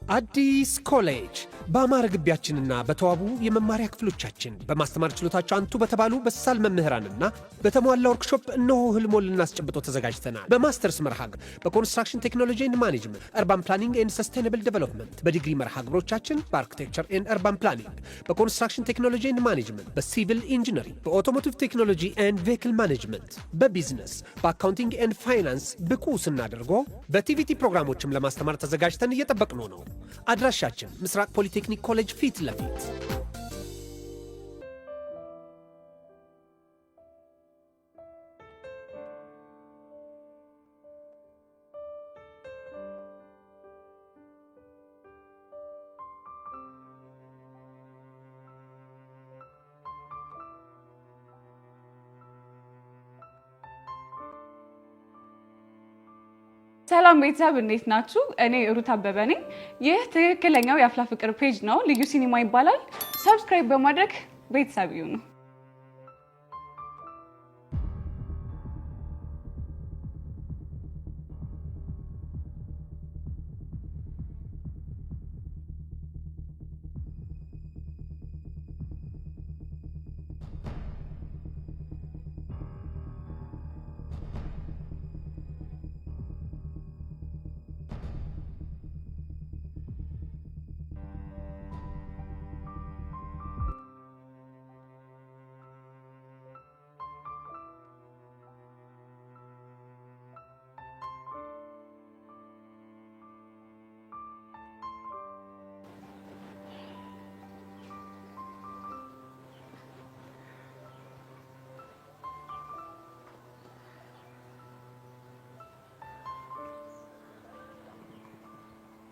አዲስ ኮሌጅ በአማረ ግቢያችንና በተዋቡ የመማሪያ ክፍሎቻችን በማስተማር ችሎታቸው አንቱ በተባሉ በሳል መምህራንና በተሟላ ወርክሾፕ እነሆ ህልሞን ልናስጨብጦ ተዘጋጅተናል። በማስተርስ መርሃ ግብር በኮንስትራክሽን ቴክኖሎጂ ኤንድ ማኔጅመንት፣ አርባን ፕላኒንግ ኤንድ ሰስቴናብል ዴቨሎፕመንት፣ በዲግሪ መርሃ ግብሮቻችን በአርኪቴክቸር ኤንድ አርባን ፕላኒንግ፣ በኮንስትራክሽን ቴክኖሎጂ ኤንድ ማኔጅመንት፣ በሲቪል ኢንጂነሪንግ፣ በኦቶሞቲቭ ቴክኖሎጂ ኤንድ ቬሂክል ማኔጅመንት፣ በቢዝነስ፣ በአካውንቲንግ ኤንድ ፋይናንስ ብቁ ስናደርጎ በቲቪቲ ፕሮግራሞችም ለማስተማር ተዘጋጅተን እየጠበቅነው ነው። አድራሻችን ምስራቅ ፖሊቴክኒክ ኮሌጅ ፊት ለፊት። ሰላም ቤተሰብ እንዴት ናችሁ? እኔ ሩት አበበ ነኝ። ይህ ትክክለኛው የአፍላ ፍቅር ፔጅ ነው። ልዩ ሲኒማ ይባላል። ሰብስክራይብ በማድረግ ቤተሰብ ይሁኑ።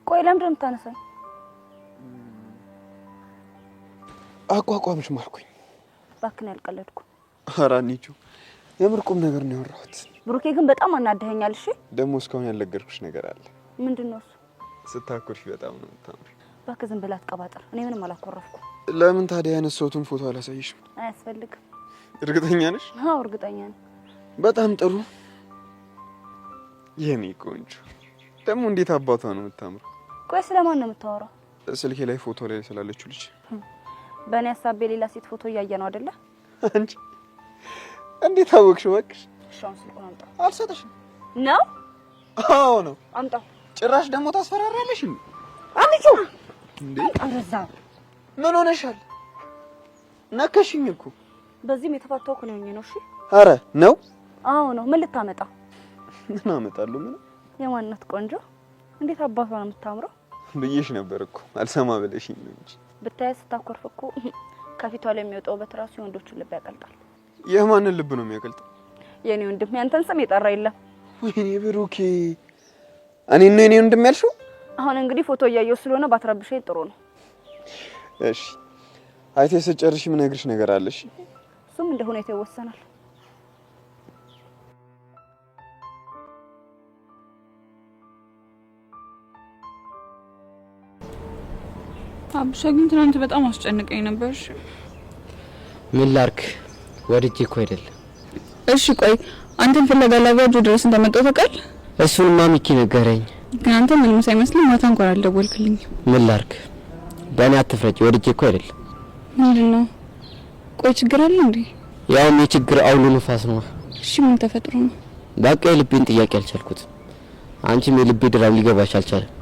ቆይ ለምንድን ነው የምታነሳኝ? አቋቋምሽ ማርኩኝ። ባክን ያልቀለድኩ። ኧረ አንቺ የምርቁም ነገር ነው ያወራሁት። ብሩኬ ግን በጣም አናደኸኛል። እሺ ደግሞ እስካሁን ያልነገርኩሽ ነገር አለ። ምንድነው እሱ? ስታኮርፊ በጣም ነው የምታምሪ። ባክህ ዝም ብላ አትቀባጥር። እኔ ምንም አላኮረፍኩም። ለምን ታዲያ ያነሳሁትን ፎቶ አላሳይሽም? አያስፈልግም። እርግጠኛ ነሽ? አዎ እርግጠኛ ነኝ። በጣም ጥሩ የኔ ቆንጆ። ደግሞ እንዴት አባቷ ነው የምታምረው። ቆይ ስለማን ነው የምታወራው? ስልኬ ላይ ፎቶ ላይ ስላለችው ልጅ። በእኔ ሀሳብ የሌላ ሴት ፎቶ እያየ ነው አይደለ? አንቺ እንዴት አወቅሽ? እባክሽ ሻውን ስልኩን አምጣ። አልሰጠሽም ነው? አዎ ነው። አምጣው። ጭራሽ ደግሞ ታስፈራራለሽ እንዴ? አምጪ እንዴ! አረዛ ምን ሆነሻል? ነከሽኝ እኮ። በዚህም የተፋታው ነው ነው። እሺ አረ ነው? አዎ ነው። ምን ልታመጣ? ምን አመጣለሁ? ምን የማንነት ቆንጆ እንዴት አባቷ ነው የምታምረው ብዬሽ ነበር እኮ አልሰማ ብለሽኝ ነው እንጂ። ብታይ ስታኮርፍ እኮ ከፊቷ ላይ የሚወጣው በትራሱ ወንዶችን ልብ ያቀልጣል። የማንን ልብ ነው የሚያቀልጠው? የኔ ወንድም ያንተን ስም የጠራ የለም። ወይኔ ብሩኬ፣ እኔ ወንድም ያልሽው? አሁን እንግዲህ ፎቶ እያየሁ ስለሆነ ባትረብሽኝ ጥሩ ነው። እሺ አይቴ ስጨርሽ ምን ነግርሽ ነገር አለሽ? እሱም እንደ ሁኔታው ይወሰናል። አብሻ ግን ትናንት በጣም አስጨንቀኝ ነበር። ምን ላርክ? ወድጄ እኮ አይደል። እሺ ቆይ አንተን ፍለጋ ላቢያጆ ድረስ እንደመጣሁ ተቀል? እሱንማ ሚኪ ነገረኝ። ግን አንተ ምንም ሳይመስልኝ ማታ እንኳን አልደወልክልኝ። ምን ላርክ? በእኔ አትፍረጂ። ወድጄ እኮ አይደል። ምንድነው? ቆይ ችግር አለ እንዴ? ያውም የችግር አውሎ ንፋስ ነው። እሺ ምን ተፈጥሮ ነው? በቃ የልቤን ጥያቄ አልቻልኩት። አንቺም የልቤ ድራም ሊገባሽ አልቻለም።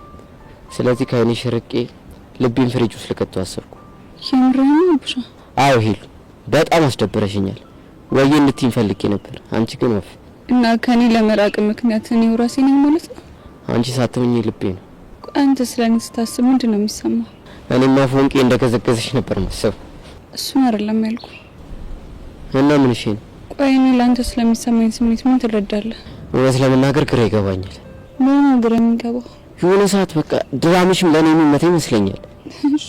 ስለዚህ ከእኔ ሽርቄ ልቤን ፍሪጅ ውስጥ ልከተው አሰብኩ። የምርህን ነው ብቻ? አዎ ሄሉ፣ በጣም አስደብረሽኛል። ወይ እንድትይኝ ፈልጌ ነበር፣ አንቺ ግን ወፍ። እና ከኔ ለመራቅ ምክንያት እኔ ራሴ ነኝ ማለት ነው? አንቺ ሳትሆኚ ልቤ ነው። አንተ ስለኔ ስታስብ ምንድን ነው የሚሰማው? እኔማ ፎንቄ እንደገዘገዘሽ ነበር ማሰብ። እሱን አይደለም ያልኩ። እና ምን እሺ ነው? ቆይ እኔ ለአንተ ስለሚሰማኝ ስሜት ምን ትረዳለህ? እውነት ለመናገር ግራ ይገባኛል። ምን ነው ግራ የሚገባው? የሆነ ሰዓት በቃ ድራምሽም ለኔ የሚመታ ይመስለኛል። እሺ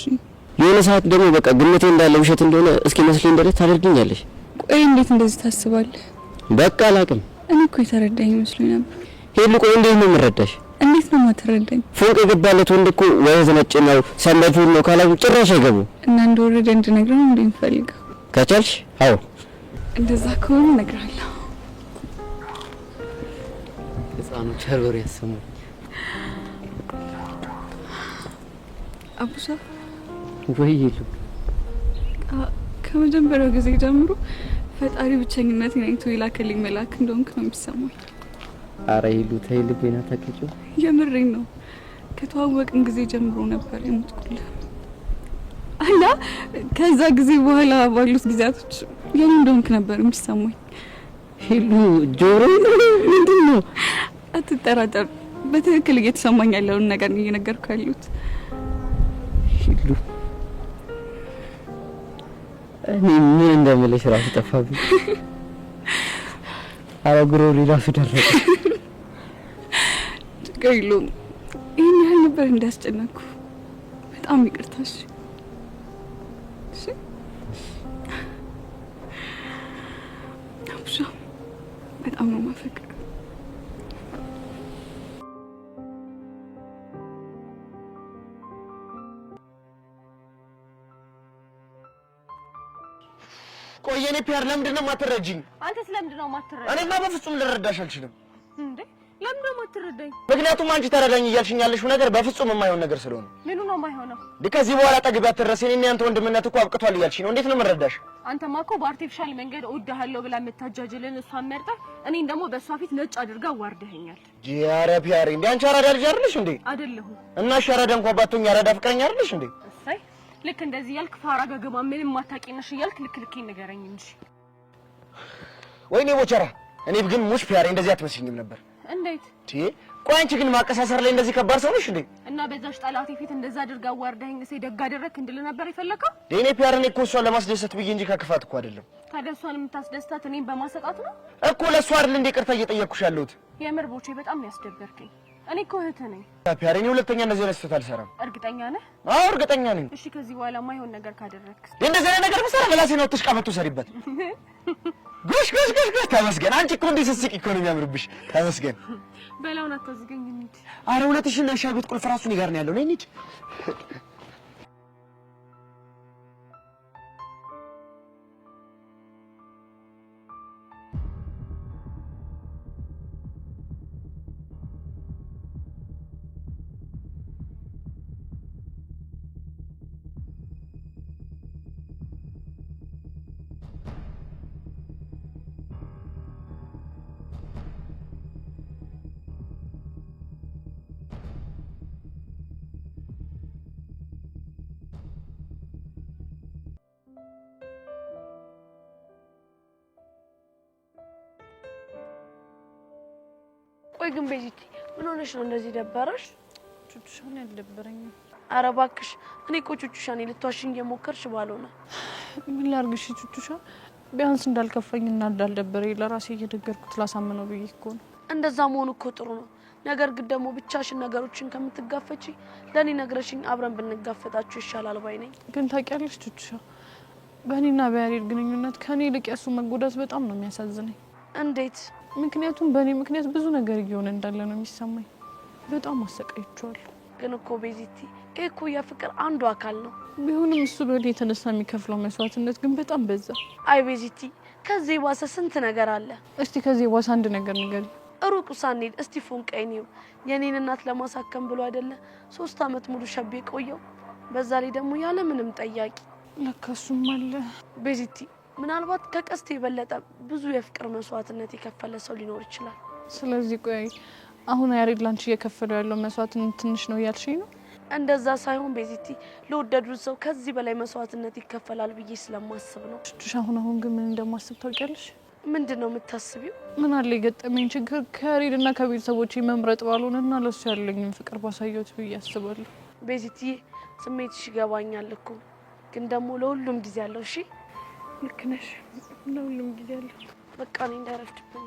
የሆነ ሰዓት ደግሞ በቃ ግምቴ እንዳለ ውሸት እንደሆነ እስኪ መስለኝ እንደለት ታደርግኛለሽ። ቆይ እንዴት እንደዚህ ታስባለህ? በቃ አላቅም። እኔ እኮ የተረዳኝ መስሎኝ ነበር። ሄሉ ቆይ እንዴት ነው የምረዳሽ? እንዴት ነው ማትረዳኝ? ፎንቅ የገባለት ወንድ እኮ ወይስ ነጭ ነው ሰንበቱ ነው ካላሉ ጭራሽ አይገቡ። እና እንደወረደ እንድነግረው ነው እንደምፈልገው። ከቻልሽ አዎ እንደዛ ከሆነ እነግርሃለሁ። ህፃኑ ቸርወር ያሰሙ አቡሳ ወይ ይሉ ከመጀመሪያው ጊዜ ጀምሮ ፈጣሪ ብቸኝነቴን አይቶ የላከልኝ መልአክ እንደሆንክ ነው የሚሰማኝ። አረ ይሉ ተይ ልቤና ታከጪው። የምሬን ነው። ከተዋወቅን ጊዜ ጀምሮ ነበር የምትቆልህ እና ከዛ ጊዜ በኋላ ባሉት ጊዜያቶች የኔ እንደሆንክ ነበር የሚሰማኝ። ይሉ ጆሮ ምንድን ነው? አትጠራጠር፣ በትክክል እየተሰማኝ ያለውን ነገር ነው እየነገርኩ ያሉት። ይሉ እኔ ምን እንደምልሽ ራሱ ጠፋብኝ። አረ ጉሮሮዬ ራሱ ደረቀ። ችግር የለውም። ይህን ያህል ነበር እንዳስጨነቅኩ። በጣም ይቅርታሽ። አቡሻ በጣም ነው የማፈቅረው። ቆየኔ ፒያር ለምንድን ነው የማትረጂኝ? አንተ ስለምንድን ነው የማትረዳኝ? እኔማ በፍጹም ልረዳሽ አልችልም። እንዴ ለምንድን ነው የማትረዳኝ? ምክንያቱም አንቺ ተረዳኝ እያልሽኝ ያለሽው ነገር በፍጹም የማይሆን ነገር ስለሆነ። ምኑ ነው የማይሆነው? ከዚህ በኋላ ጠግቢያ አትረሴ። እኔና ያንተ ወንድምነት እኮ አብቅቷል እያልሽኝ ነው። እንዴት ነው የምረዳሽ? አንተማ እኮ በአርቲፊሻል መንገድ እወድሃለሁ ብላ የምታጃጅልን እሷን መርጠህ እኔን ደግሞ በእሷ ፊት ነጭ አድርጋ አዋርደኸኛል። ኧረ ፒያሬ እንዴ አንቺ አራዳ ልጅ አይደለሽ እንዴ? አይደለሁም። እና እሺ አራዳ እንኳን ባትሆኝ አራዳ ፍቅረኛ አይደለሽ እንዴ? እሰይ ልክ እንደዚህ ያልክ ፋራ ገገማ ምንም ማታውቂ ነሽ እያልክ ልክ ልኬን ንገረኝ እንጂ። ወይኔ ቦቸራ፣ እኔ ግን ሙሽ ፒያሬ እንደዚህ አትመስኝም ነበር። እንዴት? ቆይ አንቺ ግን ማቀሳሰር ላይ እንደዚህ ከባድ ሰው ነሽ እንዴ? እና በዛሽ ጠላቴ ፊት እንደዛ አድርጋ አዋርደኸኝ እሰይ ደግ አደረግክ እንድል ነበር የፈለከው? እኔ ፒያሬ እኔ እኮ እሷን ለማስደሰት ብዬ እንጂ ከክፋት እኮ አይደለም። ታዲያ እሷን የምታስደስታት እኔን በማሰጣት ነው እኮ። ለእሷ አይደል እንዴ ይቅርታ እየጠየቅኩሽ ያለሁት? የምር ቦቼ በጣም ነው ያስደበርከኝ። እኔ እኮ እህትህ ነኝ። ፒያሬ እኔ ሁለተኛ እንደዚህ አይነት ስህተት አልሰራም። እርግጠኛ ነህ? አዎ እርግጠኛ ነኝ። እሺ ከዚህ በኋላ የማይሆን ነገር ካደረግክ እንደዚህ አይነት ነገር ብሰራ መላሴ ነው ተሽቃበቱ ሰሪበት። ጉሽ ጉሽ ጉሽ ጉሽ። ተመስገን። አንቺ እኮ እንዴት ስትስቂ እኮ ነው የሚያምርብሽ። ተመስገን። በላውን አታዝገኝ እንዴ? አረ እውነትሽን ነው። ሻይ ቤት ቁልፍ ራሱ እኔ ጋር ነው ያለው። ነይ እንሂድ። ቆይ ግን ቤዚቲ ምን ሆነሽ ነው እንደዚህ ደበረሽ? ቹቹሻን ያልደበረኝም። ኧረ እባክሽ እኔ እኮ ቹቹሻን ልትዋሽኝ እየሞከርሽ ባልሆነ። ምን ላድርግሽ ቹቹሻ? ቢያንስ እንዳልከፈኝና እንዳልደበረኝ ለራሴ እየነገርኩት ላሳምነው ብዬ እኮ ነው። እንደዛ መሆኑ እኮ ጥሩ ነው። ነገር ግን ደግሞ ብቻሽን ነገሮችን ከምትጋፈጪ ለኔ ነግረሽኝ አብረን ብንጋፈጣችሁ ይሻላል ባይ ነኝ። ግን ታውቂያለሽ ቹቹሻ፣ በእኔና በያሬድ ግንኙነት ከኔ ይልቅ ያሱ መጎዳት በጣም ነው የሚያሳዝነኝ። እንዴት? ምክንያቱም በእኔ ምክንያት ብዙ ነገር እየሆነ እንዳለ ነው የሚሰማኝ። በጣም አሰቃይቼዋለሁ። ግን እኮ ቤዚቲ ይሄ እኮ የፍቅር አንዱ አካል ነው። ቢሆንም እሱ በእኔ የተነሳ የሚከፍለው መስዋዕትነት ግን በጣም በዛ። አይ ቤዚቲ ከዚህ ባሰ ስንት ነገር አለ። እስቲ ከዚህ ባሰ አንድ ነገር ንገሪ። ሩቅ ሳንሄድ እስቲ ፎንቀይኒው የኔን እናት ለማሳከም ብሎ አይደለ 3 አመት ሙሉ ሸቤ ቆየው። በዛ ላይ ደግሞ ያለ ምንም ጠያቂ። ለካሱም አለ ቤዚቲ ምናልባት ከቀስት የበለጠ ብዙ የፍቅር መስዋዕትነት የከፈለ ሰው ሊኖር ይችላል። ስለዚህ ቆይ አሁን ያሬድ ላንቺ እየከፈለው ያለው መስዋዕትነት ትንሽ ነው ያልሽኝ ነው? እንደዛ ሳይሆን ቤዚቲ ለወደዱት ሰው ከዚህ በላይ መስዋዕትነት ይከፈላል ብዬ ስለማስብ ነው። ቹቹሻ አሁን ግን ምን እንደማስብ ታውቂያለሽ? ምንድን ነው የምታስቢው? ምን አለ የገጠመኝ ችግር ከያሬድና ከቤተሰቦቼ መምረጥ ባልሆነና ለሱ ያለኝን ፍቅር ባሳየሁት ብዬ አስባለሁ። ቤዚቲ ስሜትሽ ይገባኛል እኮ ግን ደግሞ ለሁሉም ጊዜ አለው። እሺ ልክ ነሽ፣ ለሁሉም ጊዜ አለው። በቃ እኔ እንዳይረፍድብኝ።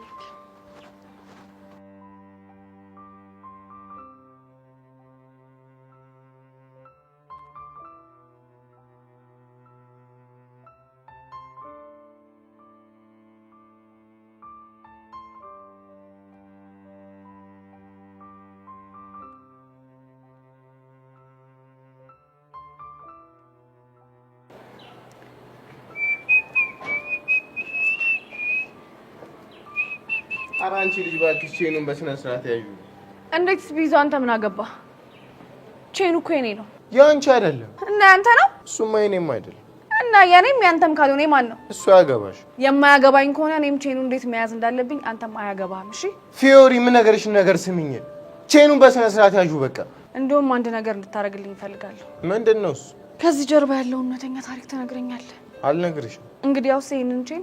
ኧረ አንቺ ልጅ እባክሽ ቼኑን በስነ ስርዓት ያዩ። እንዴት ቢይዙ አንተ ምን አገባ? ቼኑ እኮ የኔ ነው። ያንቺ አይደለም እና ያንተ ነው? እሱማ የኔም አይደለም። እና የኔም ያንተም ካልሆነ ማን ነው? እሱ ያገባሽ። የማያገባኝ ከሆነ እኔም ቼኑ እንዴት መያዝ እንዳለብኝ አንተም አያገባህም። እሺ ፊዮሪ፣ ምን ነገርሽን ነገር ስሚኝ። ቼኑን በስነ ስርዓት ያዡ በቃ። እንደውም አንድ ነገር እንድታረግልኝ እፈልጋለሁ። ምንድነው እሱ? ከዚህ ጀርባ ያለው እውነተኛ ታሪክ ትነግረኛለህ? አልነግርሽም። እንግዲያውስ ይሄንን ቼን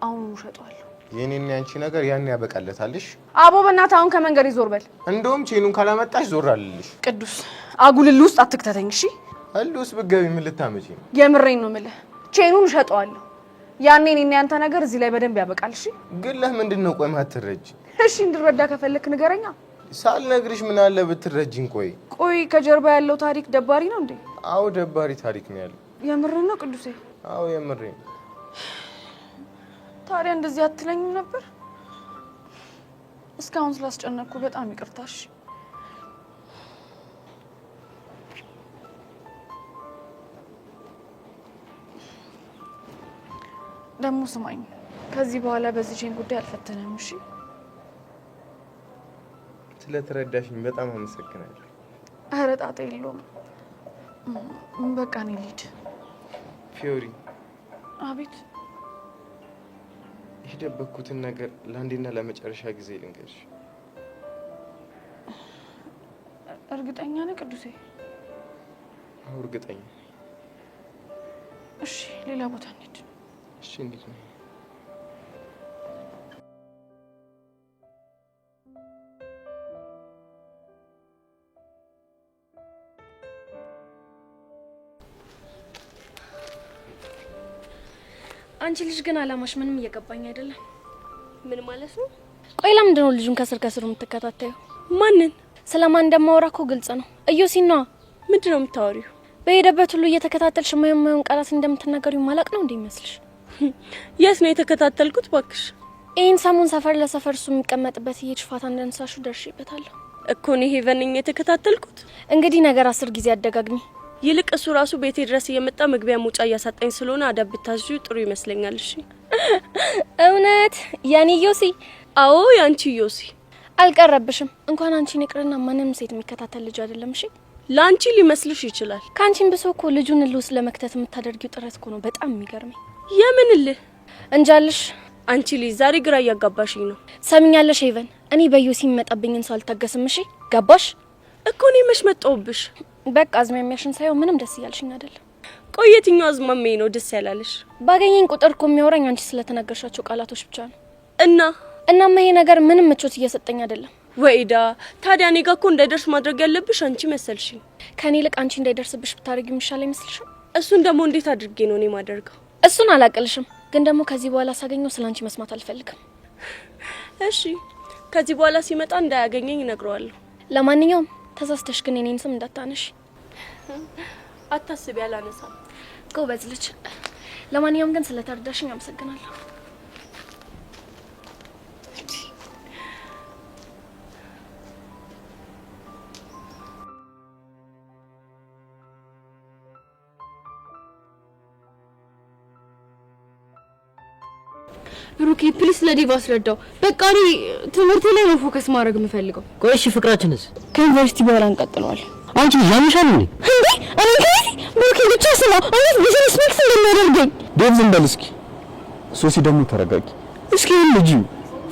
አሁን እሸጠዋለሁ። የኔና ያንቺ ነገር ያን ያበቃለታልሽ። አቦ በእናትህ አሁን ከመንገድ ይዞር በል። እንደውም ቼኑን ካላመጣሽ ዞር አልልሽ። ቅዱስ አጉልል ውስጥ አትክተተኝ እሺ? አሉስ ብትገቢ ምን ልታመጪ ነው? የምሬን ነው የምልህ። ቼኑን እሸጠዋለሁ። ያኔ እኔና ያንተ ነገር እዚህ ላይ በደንብ ያበቃል። እሺ ግን ለምንድን ነው ቆይ ማትረጂ? እሺ እንድረዳ ከፈለክ ንገረኛ። ሳልነግርሽ ምን አለ ብትረጂኝ? ቆይ ከጀርባ ያለው ታሪክ ደባሪ ነው እንዴ? አዎ ደባሪ ታሪክ ነው ያለው። የምሬን ነው ቅዱሴ? አዎ የምሬን። ታዲያ እንደዚህ አትለኝም ነበር? እስካሁን ስላስጨነቅኩ በጣም ይቅርታሽ። ደግሞ ስማኝ፣ ከዚህ በኋላ በዚህ ቼን ጉዳይ አልፈተነም። እሺ ስለተረዳሽኝ በጣም አመሰግናለሁ። ኧረ ጣጣ የለውም። በቃ እኔ ልሂድ። ፊዮሪ። አቤት። የደበኩትን ነገር ለአንዴና ለመጨረሻ ጊዜ ልንገርሽ። እርግጠኛ ነህ ቅዱሴ? አዎ እርግጠኛ። እሺ ሌላ ቦታ እንሂድ። እሺ እንሂድ ነው። አንቺ ልጅ ግን አላማሽ ምንም እየገባኝ አይደለም። ምን ማለት ነው? ቆይ ለምንድን ነው ልጁን ከስር ከስሩ የምትከታተዩ? ማንን? ስለማን እንደማወራ እኮ ግልጽ ነው። እዮሲና ምንድን ነው የምታወሪው? በሄደበት ሁሉ እየተከታተልሽ የማይሆን ቃላት እንደምትናገሪው ማላቅ ነው እንዴ ይመስልሽ? የት ነው የተከታተልኩት ባክሽ? ይህን ሰሞን ሰፈር ለሰፈር እሱ የሚቀመጥበት እየችፋታ እንደንሳሹ ደርሼበታለሁ እኮ ነው። ሄቨን ነኝ የተከታተልኩት። እንግዲህ ነገር 10 ጊዜ አደጋግሚ። ይልቅ እሱ ራሱ ቤቴ ድረስ እየመጣ መግቢያ መውጫ እያሳጣኝ ስለሆነ አዳብ ብታዥው ጥሩ ይመስለኛል። እሺ እውነት ያኔ ዮሲ? አዎ ያንቺ ዮሲ። አልቀረብሽም። እንኳን አንቺን ይቅርና ማንም ሴት የሚከታተል ልጅ አይደለም። እሺ ላንቺ ሊመስልሽ ይችላል። ካንቺን ብሶ እኮ ልጁን ልውስ ለመክተት የምታደርጊው ጥረት እኮ ነው በጣም የሚገርመኝ። የምንልህ እንጃልሽ። አንቺ ልጅ ዛሬ ግራ እያጋባሽኝ ነው። ሰምኛለሽ ሄቨን፣ እኔ በዮሲ የሚመጣብኝን ሰው አልታገስም። እሺ ገባሽ? እኮ እኔ መች መጣሁብሽ? በቃ አዝማሚያሽን ሳይሆን ምንም ደስ እያልሽኝ አይደለም። ቆይ የትኛው አዝማሜ ነው ደስ ያላለሽ? ባገኘኝ ቁጥር እኮ የሚያወራኝ አንቺ ስለተናገርሻቸው ቃላቶች ብቻ ነው። እናማ ይሄ ነገር ምንም ምቾት እየሰጠኝ አይደለም። ወይዳ ታዲያ እኔ ጋር እኮ እንዳይደርስ ማድረግ ያለብሽ አንቺ መሰልሽኝ። ከኔ ይልቅ አንቺ እንዳይደርስብሽ ብታረጊ የሚሻል አይመስልሽም? እሱን ደግሞ እንዴት አድርጌ ነው እኔ ማደርገው? እሱን አላቅልሽም፣ ግን ደግሞ ከዚህ በኋላ ሳገኘው ስላንቺ መስማት አልፈልግም። እሺ ከዚህ በኋላ ሲመጣ እንዳያገኘኝ እነግረዋለሁ። ለማንኛውም ተሳስተሽ ግን የኔን ስም እንዳታነሽ። አታስቢ፣ አላነሳም። ጎበዝ ልጅ። ለማንኛውም ግን ስለተረዳሽኝ አመሰግናለሁ። ብሩኬ ፕሊስ ለዲቫ አስረዳው። በቃ እኔ ትምህርቴ ላይ ነው ፎከስ ማድረግ የምፈልገው። ቆይ እሺ ፍቅራችንስ? ከዩኒቨርሲቲ በኋላ እንቀጥለዋለን። አንቺ ያምሻል እንዴ? እንዴ እኔ ከዚህ ብሩኬ ብቻ ስማ፣ እኔ ዲስሪስፔክት እንደሚያደርገኝ ዴቭ ዝም በል እስኪ። ሶሲ ደግሞ ተረጋጊ እስኪ። ልጅ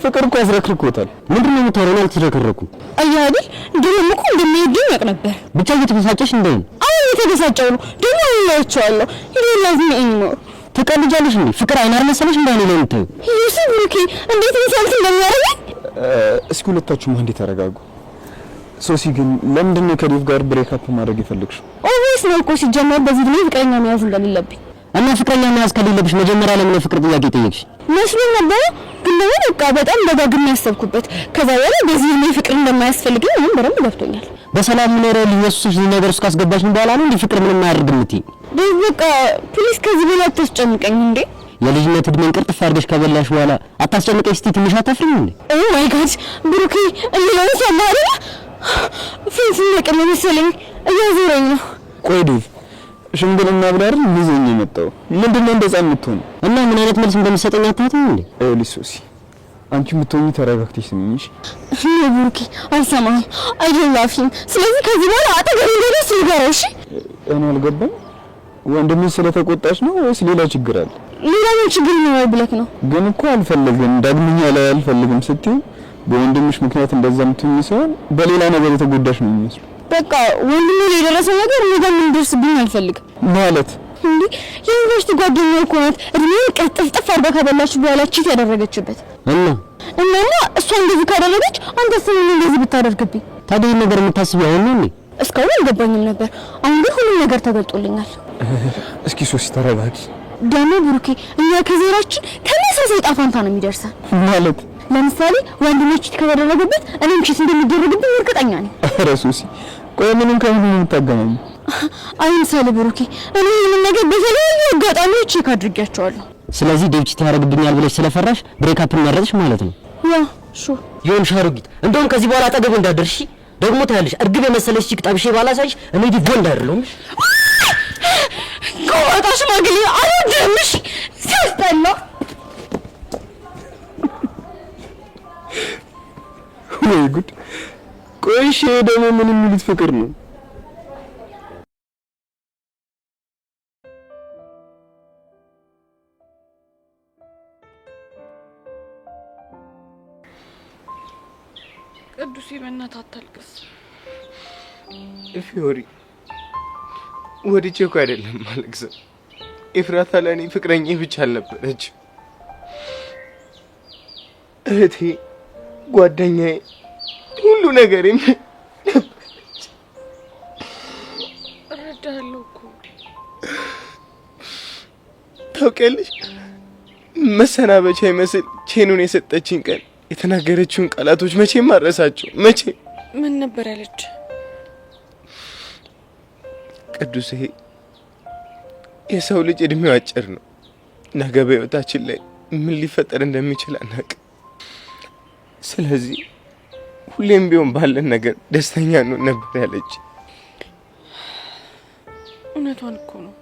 ፍቅር እኮ አዝረክርኮታል። ምንድነው የምታወራው? አልተረከረኩም። አያድል ድሮም እኮ እንደሚወደኝ ያውቅ ነበር። ብቻ እየተበሳጨሽ እንደሆነ አሁን እየተበሳጨው ነው። ደግሞ ይላቸዋለሁ ይላዝም ነው። ትቀልጃለሽ እንዴ? ፍቅር አይናር መሰለሽ እንዳኔ ነው የምታዩ። ዩሱፍ ብሩኬ እንዴት እንሰልት እንደሚያደርገኝ። እስኪ ሁለታችሁም አንዴ ተረጋጉ። ሶሲ ግን ለምንድን ነው ከዴቭ ጋር ብሬክ አፕ ማድረግ የፈለግሽው? ኦብቪየስ ነው እኮ ሲጀመር በዚህ ድሜ ፍቅረኛ መያዝ እንደሌለብኝ። እና ፍቅረኛ መያዝ ከሌለብሽ መጀመሪያ ለምን የፍቅር ጥያቄ ጠየቅሽ? መስሎኝ ነበር፣ ግን ደግሞ በቃ በጣም ደጋግሜ ያሰብኩበት። ከዛ በኋላ በዚህ ድሜ ፍቅር እንደማያስፈልገኝ አሁን በደንብ ገብቶኛል። በሰላም ኖረው ሊወስድሽ ነገር ውስጥ ካስገባሽ በኋላ ነው እንዴ ፍቅር ምንም አያደርግም እምትይ? በቃ ፕሊስ ከዚህ በላይ አታስጨንቀኝ እንዴ። የልጅነት እድሜን ቅርጥፍ አድርገሽ ከበላሽ በኋላ አታስጨንቀኝ እስቲ ትንሽ አታፍሪም እንዴ? ኦ ማይ ጋድ ብሩኬ እንደው ሰማሪ ፊት ነቀለ መሰለኝ እያዞረኝ ነው። ቆይ ዴቭ ሽምግልና ብላር ልዘኝ የመጣው ምንድነው እንደዛ የምትሆን? እና ምን አይነት መልስ እንደምትሰጠኝ አታውቅም እንዴ? ሶሲ አንቺ የምትሆኚ ተረጋግተሽ ስሚኝሽ። ብሩኬ አልሰማህም አይደላፊም። ስለዚህ ከዚህ በኋላ አጠገብ እንደደስ ይገረው። እሺ እኔ አልገባኝ። ወንድምህ ስለተቆጣች ነው ወይስ ሌላ ችግር አለ? ሌላ ምን ችግር ነው ብለክ ነው? ግን እኮ አልፈልግም ዳግመኛ ላይ አልፈልግም ስትይ በወንድምሽ ምክንያት እንደዛ ምትኝ ሲሆን በሌላ ነገር የተጎዳሽ ነው የሚመስለው። በቃ ወንድሜ ላይ የደረሰው ነገር ምንም እንዲደርስብኝ አልፈልግም። ማለት እንዴ የዩኒቨርሲቲ ጓደኛዬ እኮ ናት እድሜን ቀጥፍ አድርጋ ከበላች በኋላ ቺት ያደረገችበት እና እሷ እንደዚህ ካደረገች አንተ ስለምን እንደዚህ ብታደርግብኝ? ታዲያ ይሄን ነገር የምታስቢው አሁን ነው? እስካሁን አልገባኝም ነበር። አሁን ግን ሁሉም ነገር ተገልጦልኛል። እስኪ ሶሲ ተረጋጊ። ደግሞ ብሩኬ እኛ ከዘራችን ተመሳሳይ ጣፋንታ ነው የሚደርሰን። ማለት ለምሳሌ ወንድሞች ቺት ከተደረገበት እኔም ቺት እንደሚደረግብኝ እርግጠኛ ነኝ። ኧረ ሶሲ ቆይ ምንም ከምን የምታገናኙ? አይምሰል ብሩኬ፣ እኔ ይህንን ነገር በተለያዩ አጋጣሚዎች ቼክ አድርጌያቸዋለሁ። ስለዚህ ዴቭ ቺት ያደርግብኛል ብለሽ ስለፈራሽ ብሬክአፕ መረጥሽ ማለት ነው? ያ ሹ ይሁን ሻሩጊት፣ እንደውም ከዚህ በኋላ አጠገቡ እንዳደርሺ ደግሞ ታያለሽ። እርግብ የመሰለሽ ቺክ ጣብሼ ባላሳይሽ እኔ ዲቭ ወንድ አይደለሁም። ጎታ ሽማግሌ አልወድምሽ ሲያስጠላ። ወይ ጉድ! ቆይ እሺ ደግሞ ምን የሚሉት ፍቅር ነው? ቅዱሴ በእናትህ አታልቅስ። ፊዮሪ ወድጄ እኮ አይደለም ማለቅስ። ኤፍራታ ለእኔ ፍቅረኛ ብቻ አልነበረች፣ እህቴ፣ ጓደኛዬ፣ ሁሉ ነገሬም ነበረች። እረዳለሁ እኮ ታውቂያለሽ፣ መሰናበቻ ይመስል ቼኑን የሰጠችኝ ቀን የተናገረችውን ቃላቶች መቼም አረሳቸው። መቼ ምን ነበር ያለች? ቅዱሴ የሰው ልጅ እድሜው አጭር ነው። ነገ በህይወታችን ላይ ምን ሊፈጠር እንደሚችል አናውቅም። ስለዚህ ሁሌም ቢሆን ባለን ነገር ደስተኛ ነው ነበር ያለች። እውነቷን እኮ ነው።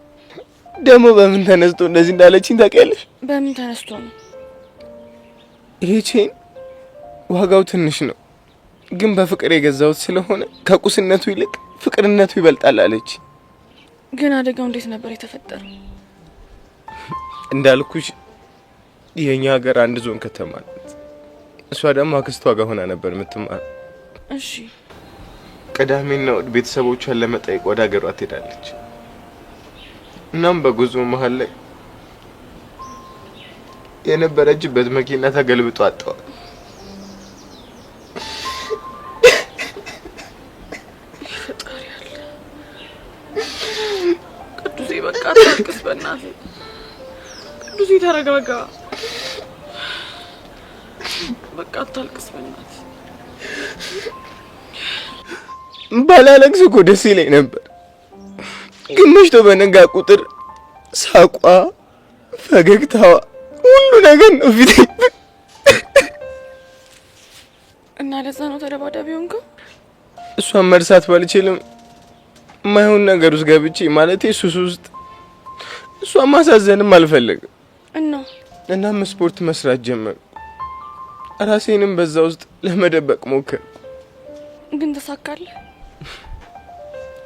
ደግሞ በምን ተነስቶ እንደዚህ እንዳለችኝ ታውቂያለሽ? በምን ተነስቶ ነው? ይሄ ቼን ዋጋው ትንሽ ነው፣ ግን በፍቅር የገዛሁት ስለሆነ ከቁስነቱ ይልቅ ፍቅርነቱ ይበልጣል አለች። ግን አደጋው እንዴት ነበር የተፈጠረው? እንዳልኩሽ የኛ ሀገር አንድ ዞን ከተማ ናት። እሷ ደግሞ አክስቷ ጋር ሆና ነበር የምትማር። እሺ። ቅዳሜና እሑድ ቤተሰቦቿን ለመጠየቅ ወደ ሀገሯ ትሄዳለች። እናም በጉዞ መሀል ላይ የነበረችበት መኪና ተገልብጦ አጣዋል። ቅዱሴ በቃ አታልቅስ በእናትህ። ቅዱሴ ተረጋጋ። በቃ አታልቅስ በእናትህ። ባላለቅስ እኮ ደስ ይለኝ ነበር፣ ግን መሽቶ በነጋ ቁጥር ሳቋ፣ ፈገግታዋ፣ ሁሉ ነገር ነው ፊቴ። እና ለዛ ነው ተደባዳቢ ሆንከው? እሷን መርሳት ባልችልም ማይሆን ነገር ውስጥ ገብቼ ማለቴ ሱስ ውስጥ እሷን ማሳዘንም አልፈለግም። እናም ስፖርት መስራት ጀመር። ራሴንም በዛ ውስጥ ለመደበቅ ሞከር። ግን ተሳካለህ?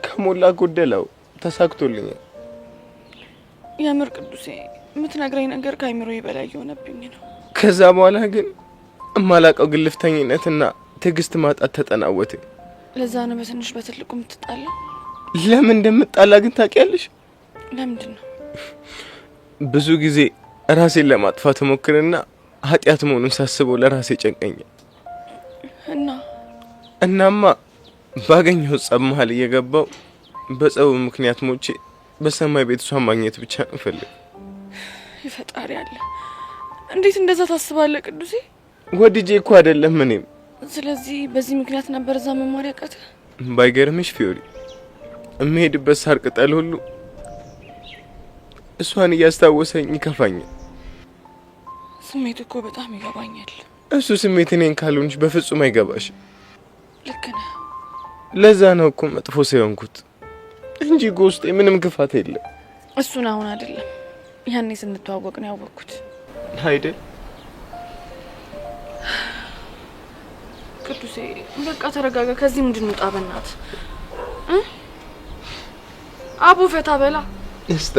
ከሞላ ጎደላው ተሳክቶልኛል። የምር ቅዱሴ የምትነግረኝ ነገር ከአይምሮዬ በላይ የሆነብኝ ነው። ከዛ በኋላ ግን እማላቀው ግልፍተኝነትና ትዕግስት ማጣት ተጠናወተ። ለዛ ነው በትንሽ በትልቁ የምትጣላ? ለምን እንደምጣላ ግን ታውቂያለሽ? ለምንድን ነው? ብዙ ጊዜ ራሴን ለማጥፋት ሞክርና ኃጢአት መሆኑን ሳስበው ለራሴ ጨንቀኛል። እናማ ባገኘው ጸብ መሀል እየገባው በጸቡ ምክንያት ሞቼ በሰማይ ቤት እሷን ማግኘት ብቻ ነው ፈልግ። ይፈጣሪ አለ። እንዴት እንደዛ ታስባለህ ቅዱሴ? ወድጄ እኮ አይደለም እኔም። ስለዚህ በዚህ ምክንያት ነበር እዛ መማር ያቃተ? ባይገርምሽ ፊዮሪ፣ የምሄድበት ሳር ቅጠል ሁሉ እሷን እያስታወሰኝ ይከፋኛል። ስሜት እኮ በጣም ይገባኛል። እሱ ስሜት እኔን ካልሆንሽ በፍጹም አይገባሽ። ልክ ነህ። ለዛ ነው እኮ መጥፎ ሰው የሆንኩት እንጂ ውስጤ ምንም ክፋት የለም። እሱን አሁን አይደለም ያኔ ስንተዋወቅ ነው ያወቅኩት አይደል? ቅዱሴ በቃ ተረጋጋ። ከዚህ ምንድን ነው ጣበናት? አቡ ፈታ በላ እስተ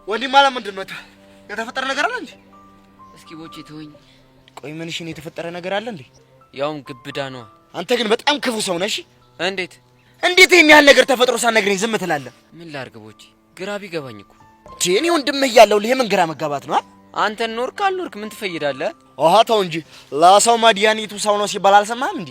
ወንድም ማለት ምንድን ነው? የተፈጠረ ነገር አለ እንዴ? እስኪ ቦቼ ተወኝ። ቆይ ምንሽ ነው የተፈጠረ ነገር አለ እንዴ? ያውም ግብዳ ነው። አንተ ግን በጣም ክፉ ሰው ነሽ። እንዴት ይሄን ያህል ነገር ተፈጥሮ ሳትነግረኝ ዝም ትላለህ? ምን ላድርግ ቦቼ? ግራ ቢገባኝ እኮ። እኔ ወንድምህ እያለሁ ለምን ምን ግራ መጋባት ነው? አንተን ኖርክ አልኖርክ ምን ትፈይዳለህ? አሃ ተው እንጂ ለሰው መድኃኒቱ ሰው ነው ሲባል አልሰማህም እንዴ?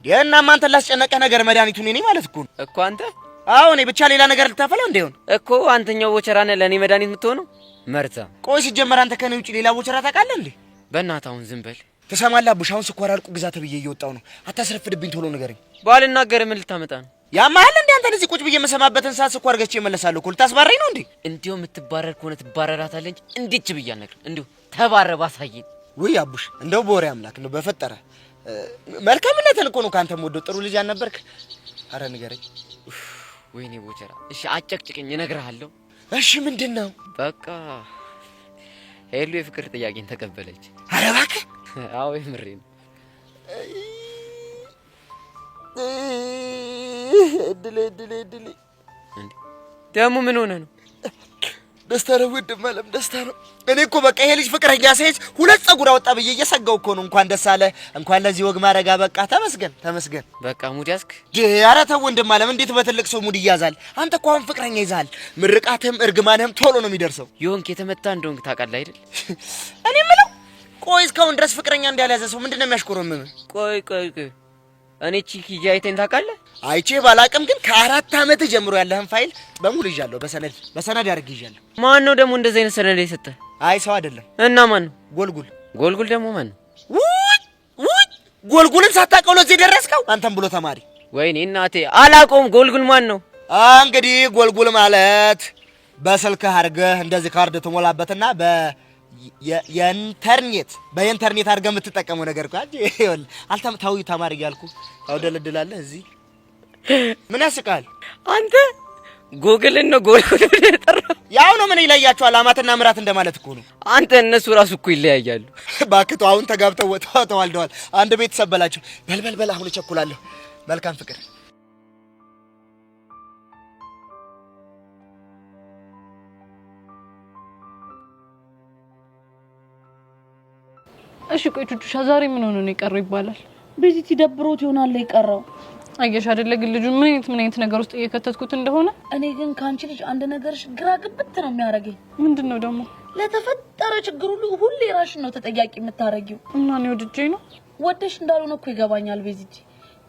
እናማ አንተን ላስጨነቀህ ነገር መድኃኒቱ እኔ ነኝ ማለት እኮ አንተ አዎ እኔ ብቻ ሌላ ነገር ልታፈላ እንደሆነ እኮ አንተኛው ቦቸራ ነህ ለኔ መድኃኒት የምትሆነው መርዛ። ቆይ ሲጀመር አንተ ከኔ ውጪ ሌላ ቦቸራ ታውቃለህ እንዴ? በእናትህ አሁን ዝም በል። ተሰማላ አቡሽ፣ አሁን ስኳር አልቁ ግዛ ተብዬ እየወጣው ነው። አታስረፍድብኝ፣ ቶሎ ንገረኝ። ባልናገር ምን ልታመጣ ነው? ያማል እንዴ አንተ እዚህ ቁጭ ብዬ የምሰማበትን ሰዓት ስኳር ገዝቼ እመለሳለሁ እኮ። ልታስባረኝ ነው እንዴ? እንዴው የምትባረር ከሆነ ትባረራታለህ እንጂ እንዴት ብዬ አልነግርም። እንዴው ተባረብ አሳየኝ። ውይ አቡሽ፣ እንደው በወሬ አምላክ ነው በፈጠረ መልካምነትን እኮ ነው ካንተ ወዶ ጥሩ ልጅ አልነበርክ? አረ ንገረኝ። ወይኔ ቦቸራ፣ እሺ አጨቅጭቅኝ እነግርሃለሁ። እሺ ምንድነው? በቃ ሄሉ የፍቅር ጥያቄን ተቀበለች። አረ እባክህ። አዎ የምሬን። እድሌ እንዴ ደግሞ ምን ሆነ ነው? ደስታ ነው ወንድም አለም፣ ደስታ ነው። እኔ እኮ በቃ ይሄ ልጅ ፍቅረኛ ሳይዝ ሁለት ጸጉር አወጣ ብዬ እየሰጋው እኮ ነው። እንኳን ደስ አለ፣ እንኳን ለዚህ ወግ ማረጋ በቃ። ተመስገን። በቃ ሙድ ያዝክ? ኧረ ተው ወንድም አለም፣ እንዴት በትልቅ ሰው ሙድ ይያዛል? አንተ እኮ አሁን ፍቅረኛ ይዛል። ምርቃትህም እርግማንህም ቶሎ ነው የሚደርሰው። ይሁንክ የተመታ እንደሆንክ ታውቃለህ አይደል? እኔ የምለው ቆይ እስካሁን ድረስ ፍቅረኛ እንዳልያዘ ሰው ምንድነው የሚያሽኮረምም? ቆይ እኔ ቺክ ይያይተን ታውቃለህ? አይቼ ባላቅም ግን ከ4 ዓመት ጀምሮ ያለህን ፋይል በሙሉ ይዣለሁ። በሰነድ አድርጌ ይዣለሁ። ማን ነው ደግሞ እንደዚህ አይነት ሰነድ የሰጠህ? አይ ሰው አይደለም። እና ማን ነው? ጎልጉል ደግሞ ማን ነው? ውይ ጎልጉልን ሳታውቀው ነው እዚህ ደረስከው? አንተም ብሎ ተማሪ። ወይኔ እናቴ አላውቀውም። ጎልጉል ማን ነው? እንግዲህ ጎልጉል ማለት በስልክህ አድርገህ እንደዚህ ካርድ ትሞላበትና በኢንተርኔት አድርገህ የምትጠቀመው ነገር እኮ አይደል? አልተምታው ተማሪ እያልኩ አውደለድላለህ እዚህ። ምን ያስቃል? አንተ ጎግልን ነው ጎልጉል ብለህ የጠራው? ያው ነው። ምን ይለያቸዋል? አማትና ምራት እንደማለት እኮ ነው። አንተ እነሱ ራሱ እኮ ይለያያሉ። ባክቶ አሁን ተጋብተው ተዋልደዋል። አንድ ቤተሰብ በላቸው። በል አሁን እቸኩላለሁ። መልካም ፍቅር። እሺ ቆይ ቹቹሻ ዛሬ ምን ሆነ ነው የቀረው ይባላል? ቤዚቲ ደብሮት ይሆናል የቀረው። አየሽ አይደለ ግን ልጁ ምን አይነት ነገር ውስጥ እየከተትኩት እንደሆነ። እኔ ግን ካንቺ ልጅ አንድ ነገርሽ ግራ ግብት ነው የሚያረጋኝ። ምንድነው ደግሞ? ለተፈጠረ ችግር ሁሉ ራስሽን ነው ተጠያቂ የምታረጊው። እና ነው ወድጄ ነው? ወደሽ እንዳልሆነ እኮ ይገባኛል ቤዚቲ።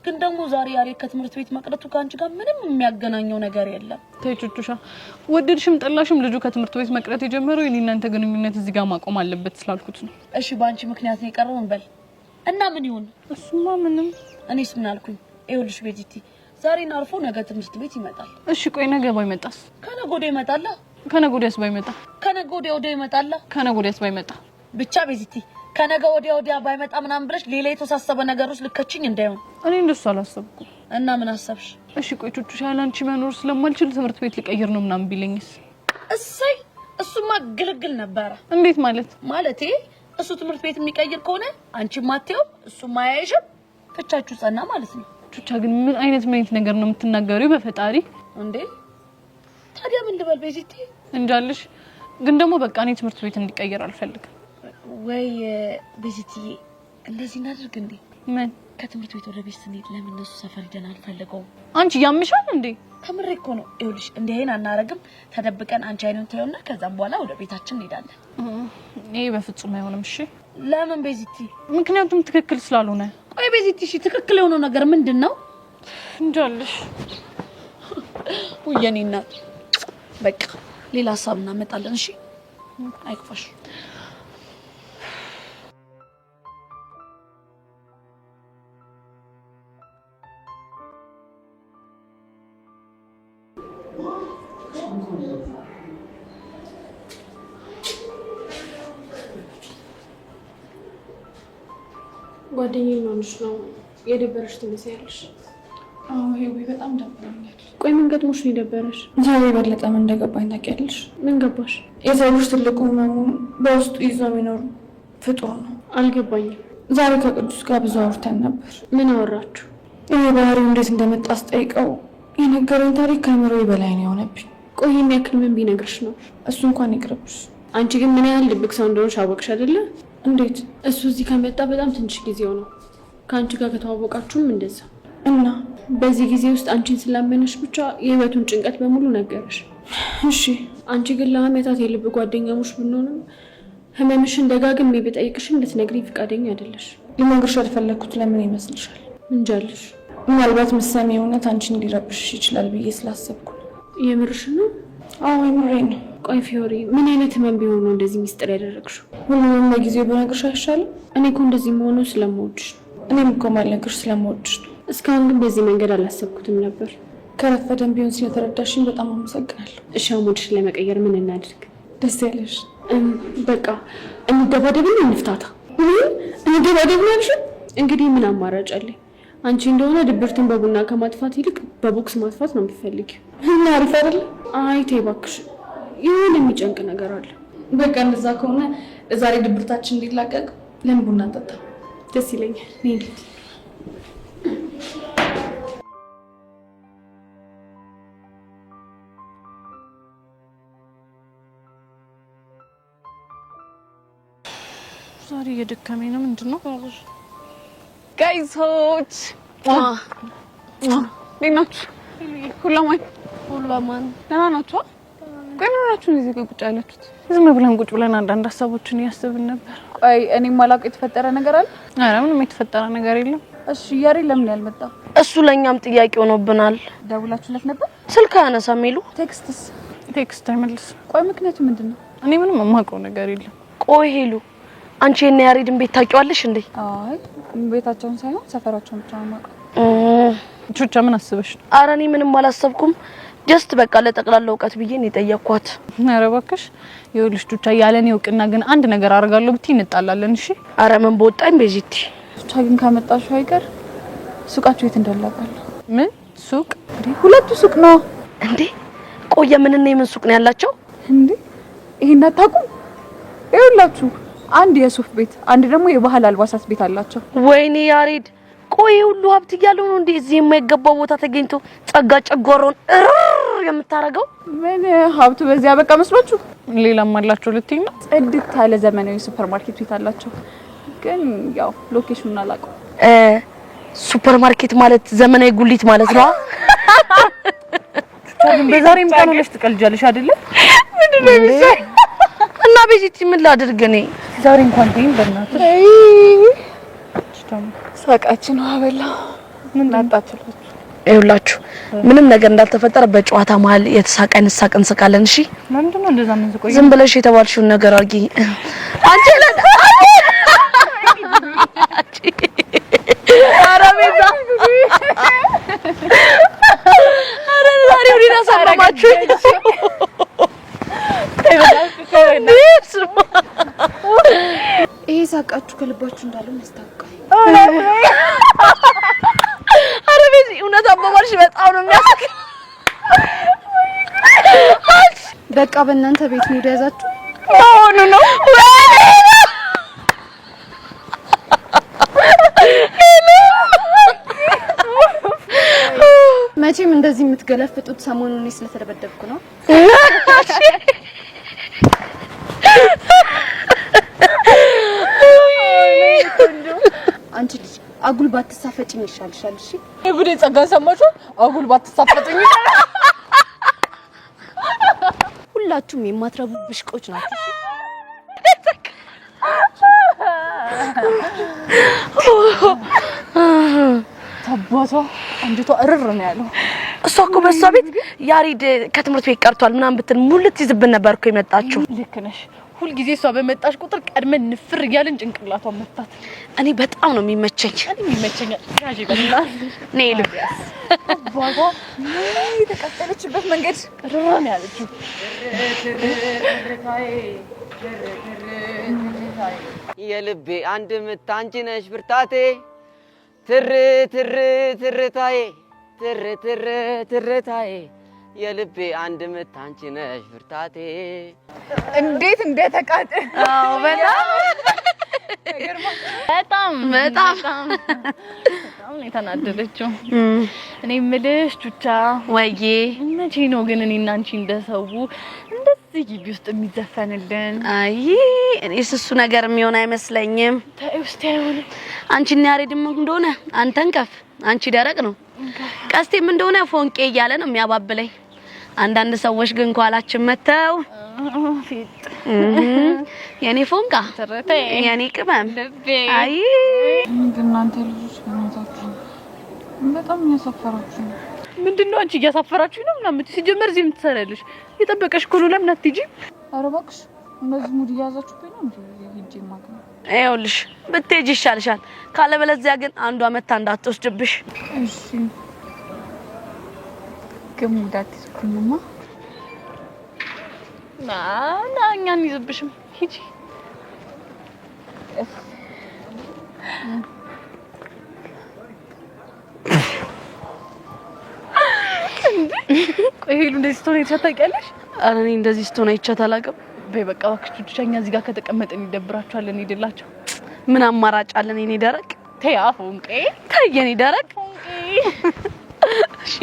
ግን ደግሞ ዛሬ ያሬድ ከትምህርት ቤት መቅረቱ ካንቺ ጋር ምንም የሚያገናኘው ነገር የለም። ተይ ቹቹሻ፣ ወደድሽም ጠላሽም ልጁ ከትምህርት ቤት መቅረት የጀመረው የእናንተ ግንኙነት እዚህ ጋር ማቆም አለበት ስላልኩት ነው። እሺ ባንቺ ምክንያት ነው የቀረው እንበል እና ምን ይሁን? እሱማ ምንም። እኔስ ምን አልኩኝ? ይኸውልሽ ቤዚቲ ዛሬን አልፎ ነገ ትምህርት ቤት ይመጣል። እሺ ቆይ ነገ ባይመጣስ? ከነገ ወዲያ ይመጣል። ከነገ ወዲያስ ባይመጣ? ከነገ ወዲያ ይመጣል። ከነገ ወዲያስ ባይመጣ? ብቻ ቤዚቲ ከነገ ወዲያ ባይመጣ ምናምን ብለሽ ሌላ የተሳሰበ ነገር ውስጥ ልከችኝ እንዳይሆን። እኔ እንደሱ አላሰብኩም። እና ምን አሰብሽ? እሺ ቆይ ቹቹሻ ላንቺ መኖር ስለማልችል ትምህርት ቤት ልቀይር ነው ምናምን ቢለኝስ? እሰይ እሱማ ግልግል ነበረ። እንዴት ማለት? ማለቴ እሱ ትምህርት ቤት የሚቀይር ከሆነ አንቺ ማቴው እሱ ማያይሽም ፍቻችሁ ጸና ማለት ነው። ቹቻ ግን ምን አይነት ነገር ነው የምትናገሪው? በፈጣሪ እንዴ! ታዲያ ምን ልበል ቤዚቲ? እንጃልሽ። ግን ደግሞ በቃ እኔ ትምህርት ቤት እንዲቀየር አልፈልግም። ወይ ቤዚቲ እንደዚህ እናድርግ እንዴ? ምን? ከትምህርት ቤት ወደ ቤት ስንሄድ ለምን እነሱ ሰፈር ሄደን አልፈልገውም? አንቺ ያምሻል እንዴ? ከምሬ እኮ ነው። ይኸውልሽ እንዴ አይን አናረግም። ተደብቀን አንቺ አይኑን ታዩና ከዛም በኋላ ወደ ቤታችን እንሄዳለን። ይሄ በፍጹም አይሆንም። እሺ ለምን ቤዚቲ? ምክንያቱም ትክክል ስላልሆነ። ቆይ ቤዚቲ እሺ ትክክል የሆነው ነገር ምንድነው? እንጃልሽ። ወየኔ እናት በቃ ሌላ ሀሳብ እናመጣለን። እሺ አይክፋሽ። ጓደኛዬ ነው ልጅ ነው የደበረሽ ትመስያለሽ። አዎ ሄዊ በጣም ደብሮኛል። ቆይ ምን ገጥሞሽ ነው የደበረሽ? ዛሬ በለጠ ምን እንደገባኝ ታውቂያለሽ? ምን ገባሽ? የሰው ልጅ ትልቁ ህመሙ በውስጡ ይዞ የሚኖር ፍጡር ነው። አልገባኝም። ዛሬ ከቅዱስ ጋር ብዙ አውርተን ነበር። ምን አወራችሁ? ይሄ ባህሪው እንዴት እንደመጣ አስጠይቀው የነገረኝ ታሪክ ከአእምሮዬ በላይ ነው የሆነብኝ። ቆይ ይሄን ያክል ምን ቢነግርሽ ነው? እሱ እንኳን ይቅርብሽ። አንቺ ግን ምን ያህል ድብቅ ሰው እንደሆንሽ አወቅሽ አይደለ? እንዴት? እሱ እዚህ ከመጣ በጣም ትንሽ ጊዜው ነው። ከአንቺ ጋር ከተዋወቃችሁም እንደዛ እና በዚህ ጊዜ ውስጥ አንቺን ስላመነሽ ብቻ የህይወቱን ጭንቀት በሙሉ ነገረሽ። እሺ አንቺ ግን ለአመታት የልብ ጓደኛሞች ብንሆንም ህመምሽን ደጋግሜ ብጠይቅሽም ልትነግሪኝ ፈቃደኛ አይደለሽ። ልነግርሽ ያልፈለግኩት ለምን ይመስልሻል? እንጃልሽ። ምናልባት ምሳሌ እውነት አንቺን ሊረብሽሽ ይችላል ብዬ ስላሰብኩ ነው። የምርሽ ነው? አዎ የምሬን ነው። ቆይ ፊዮሪ፣ ምን አይነት ህመም ቢሆን ነው እንደዚህ ሚስጥር ያደረግሽው? ሁሉንም በጊዜው በነግርሽ አይሻልም? እኔ እኮ እንደዚህ መሆኑ ስለምወድሽ ነው። እኔም እኮ ማልነግርሽ ስለምወድሽ ነው። እስካሁን ግን በዚህ መንገድ አላሰብኩትም ነበር። ከረፈደም ቢሆን ስለተረዳሽኝ በጣም አመሰግናለሁ። እሺ ሙድሽን ለመቀየር ምን እናድርግ? ደስ ያለሽ። በቃ እንደባደብና እንፍታታ። እንደባደብ ነው ያልሽው? እንግዲህ ምን አማራጭ አለኝ? አንቺ እንደሆነ ድብርትን በቡና ከማጥፋት ይልቅ በቦክስ ማጥፋት ነው የምትፈልጊው። እና አሪፍ አይደል? አይ ተይ እባክሽ፣ የሆነ የሚጨንቅ ነገር አለ። በቃ እንደዛ ከሆነ ዛሬ ድብርታችን እንዲላቀቅ ለምን ቡና እንጠጣ? ደስ ይለኛል። ነይ ዛሬ የደከመኝ ነው። ምንድነው? ጋይሶች ሌናችሁ ሁላማን ደህና ናችሁ? ቆይ ምን ሆናችሁ እዚህ ጋር ቁጭ ያላችሁት? ዝም ብለን ቁጭ ብለን አንዳንድ ሀሳቦችን እያሰብን ነበር። ቆይ እኔም አላውቀው የተፈጠረ ነገር አለ? ኧረ ምንም የተፈጠረ ነገር የለም። እሺ ያሬ ለምን ያልመጣ? እሱ ለኛም ጥያቄ ሆኖብናል። ደውላችሁለት ነበር? ስልክ አያነሳም ይሉ። ቴክስት አይመልስም። ቆይ ምክንያቱ ምንድነው? እኔ ምንም የማውቀው ነገር የለም። ቆይ ሄሉ አንቺ እና ያሬድን ቤት ታውቂዋለሽ እንዴ? አይ ቤታቸውን ሳይሆን ሰፈራቸውን ብቻ ነው የማውቀው። ቹቻ ምን አስበሽ ነው? ኧረ እኔ ምንም አላሰብኩም። ጀስት በቃ ለጠቅላላ እውቀት ብዬ ነው የጠየኳት። ኧረ እባክሽ ይኸውልሽ ቹቻ ያለኔ እውቅና ግን አንድ ነገር አደርጋለሁ ብትይ እንጣላለን። እሺ? ኧረ ምን በወጣኝ በዚቲ። ቹቻ ግን ካመጣሽ አይቀር ሱቃችሁ የት እንዳላቃለሁ። ምን ሱቅ? ሁለቱ ሱቅ ነው እንዴ? ቆየ ምን እና የምን ሱቅ ነው ያላቸው እንዴ? ይሄን አታውቁም? ይኸውላችሁ አንድ የሱፍ ቤት፣ አንድ ደግሞ የባህል አልባሳት ቤት አላቸው። ወይኔ ያሬድ፣ ቆይ ሁሉ ሀብት እያለው ነው እንዴ እዚህ የማይገባው ቦታ ተገኝቶ ጸጋ ጨጓራውን የምታረገው? ምን ሀብቱ በዚያ በቃ መስሏችሁ? ሌላም አላቸው ልትይ ነው? ጽድት ያለ ዘመናዊ ሱፐር ማርኬት ቤት አላቸው። ግን ያው ሎኬሽኑን አላውቀው። ሱፐር ማርኬት ማለት ዘመናዊ ጉሊት ማለት ነው። ግን በዛሬም ቀን ለሽ ትቀልጃለሽ አይደለ? ምንድነው የሚሰይ? እና በዚቲ ምን ላድርግ እኔ? ዛሬ እንኳን ተይኝ በእናትሽ። ሳቃችን አበላ ምን ላጣችሁት? ይኸውላችሁ ምንም ነገር እንዳልተፈጠረ በጨዋታ መሀል የተሳቀን እንስቃለን። እሺ ምንድነው እንደዛ ምን ዝቆይ? ዝም ብለሽ የተባልሽውን ነገር አድርጊ። አንቺ አረቤዛ አረ ዛሬ ወዲና ሳማማችሁ ይሄ ሳቃችሁ ከልባችሁ እንዳለው ያስታውቃል። አረ በዚ እውነት አባባልሽ በጣም ነው የሚያስቅ። በቃ በእናንተ ቤት ነው ያዛችሁ? አሁን ነው መቼም እንደዚህ የምትገለፍጡት ሰሞኑን እኔ ስለተደበደብኩ ነው። አንቺ ልጅ አጉል ባትሳፈጭኝ ይሻልሻል። እሺ ጉዴ ጸጋ ሰማችሁ? አጉል ባትሳፈጭኝ። ሁላችሁም የማትረቡ ብሽቆች ናችሁ። ታባቷ አንዲቷ እርር ነው ያለው። እሷ እኮ በሷ ቤት ያሬድ ከትምህርት ቤት ቀርቷል ምናምን ብትል ሙልት ይዝብን ነበር እኮ የመጣችው። ልክ ነሽ። ሁል ጊዜ እሷ በመጣሽ ቁጥር ቀድመን ንፍር እያልን ጭንቅላቷን መታት። እኔ በጣም ነው የሚመቸኝ። እኔ ይመቸኛል። ያጂ በእናት ነይሉ አባቷ የተቀጠለችበት መንገድ እርር ነው ያለችው። የልቤ አንድ ምት አንቺ ነሽ ብርታቴ ትር ትር ትርታዬ ትርታዬ የልቤ አንድ ምት አንቺ ነሽ ብርታቴ። እንዴት እንደተቃጠ! አዎ በጣም በጣም ነው የተናደደችው። እኔ የምልሽ ቹቻ ወይዬ መቼ ነው ግን እኔና አንቺ እንደሰው እንደዚህ ግቢ ውስጥ የሚዘፈንልን? አይ እኔስ እሱ ነገር የሚሆን አይመስለኝም። ተይ ውስጥ አይሆን። አንቺና ያሬድም እንደሆነ አንተን ከፍ አንቺ ደረቅ ነው። ቀስቴም እንደሆነ ፎንቄ እያለ ነው የሚያባብለኝ። አንዳንድ ሰዎች ግን ኳላችን መተው የኔ ፎንቃ የኔ ቅመም አይ እናንተ ልጆች እናታችሁ በጣም ያሳፈራችሁ። ምንድነው አንቺ እያሳፈራችሁ ነው ምናምን ሲጀመር እዚህ የምትሰራለሽ የጠበቀሽ ኩሉ ለምን አትጂ? ኧረ እባክሽ እንደዚህ ሙድ እያያዛችሁብኝ ነው እንዴ? ሂጂ ማግኘት ይኸውልሽ ብትሄጂ ይሻልሻል። ካለበለዚያ ግን አንዷ መታ እንዳትወስድብሽ። እሺ ከሙዳት ኩሉማ ና እኛን ይዝብሽም ሂጂ። ቆይ ሄሉ እንደዚህ ስትሆን አይተሻት ታውቂያለሽ? ኧረ እኔ እንደዚህ ስትሆን አይቻት አላውቅም። በይ በቃ እባክሽ ቹቻኛ እዚህ ጋር ከተቀመጠን ይደብራችኋል። እንሂድላቸው። ምን አማራጭ አለን? የኔ ደረቅ ተይ አፎንቄ ተይ የኔ ደረቅ እሺ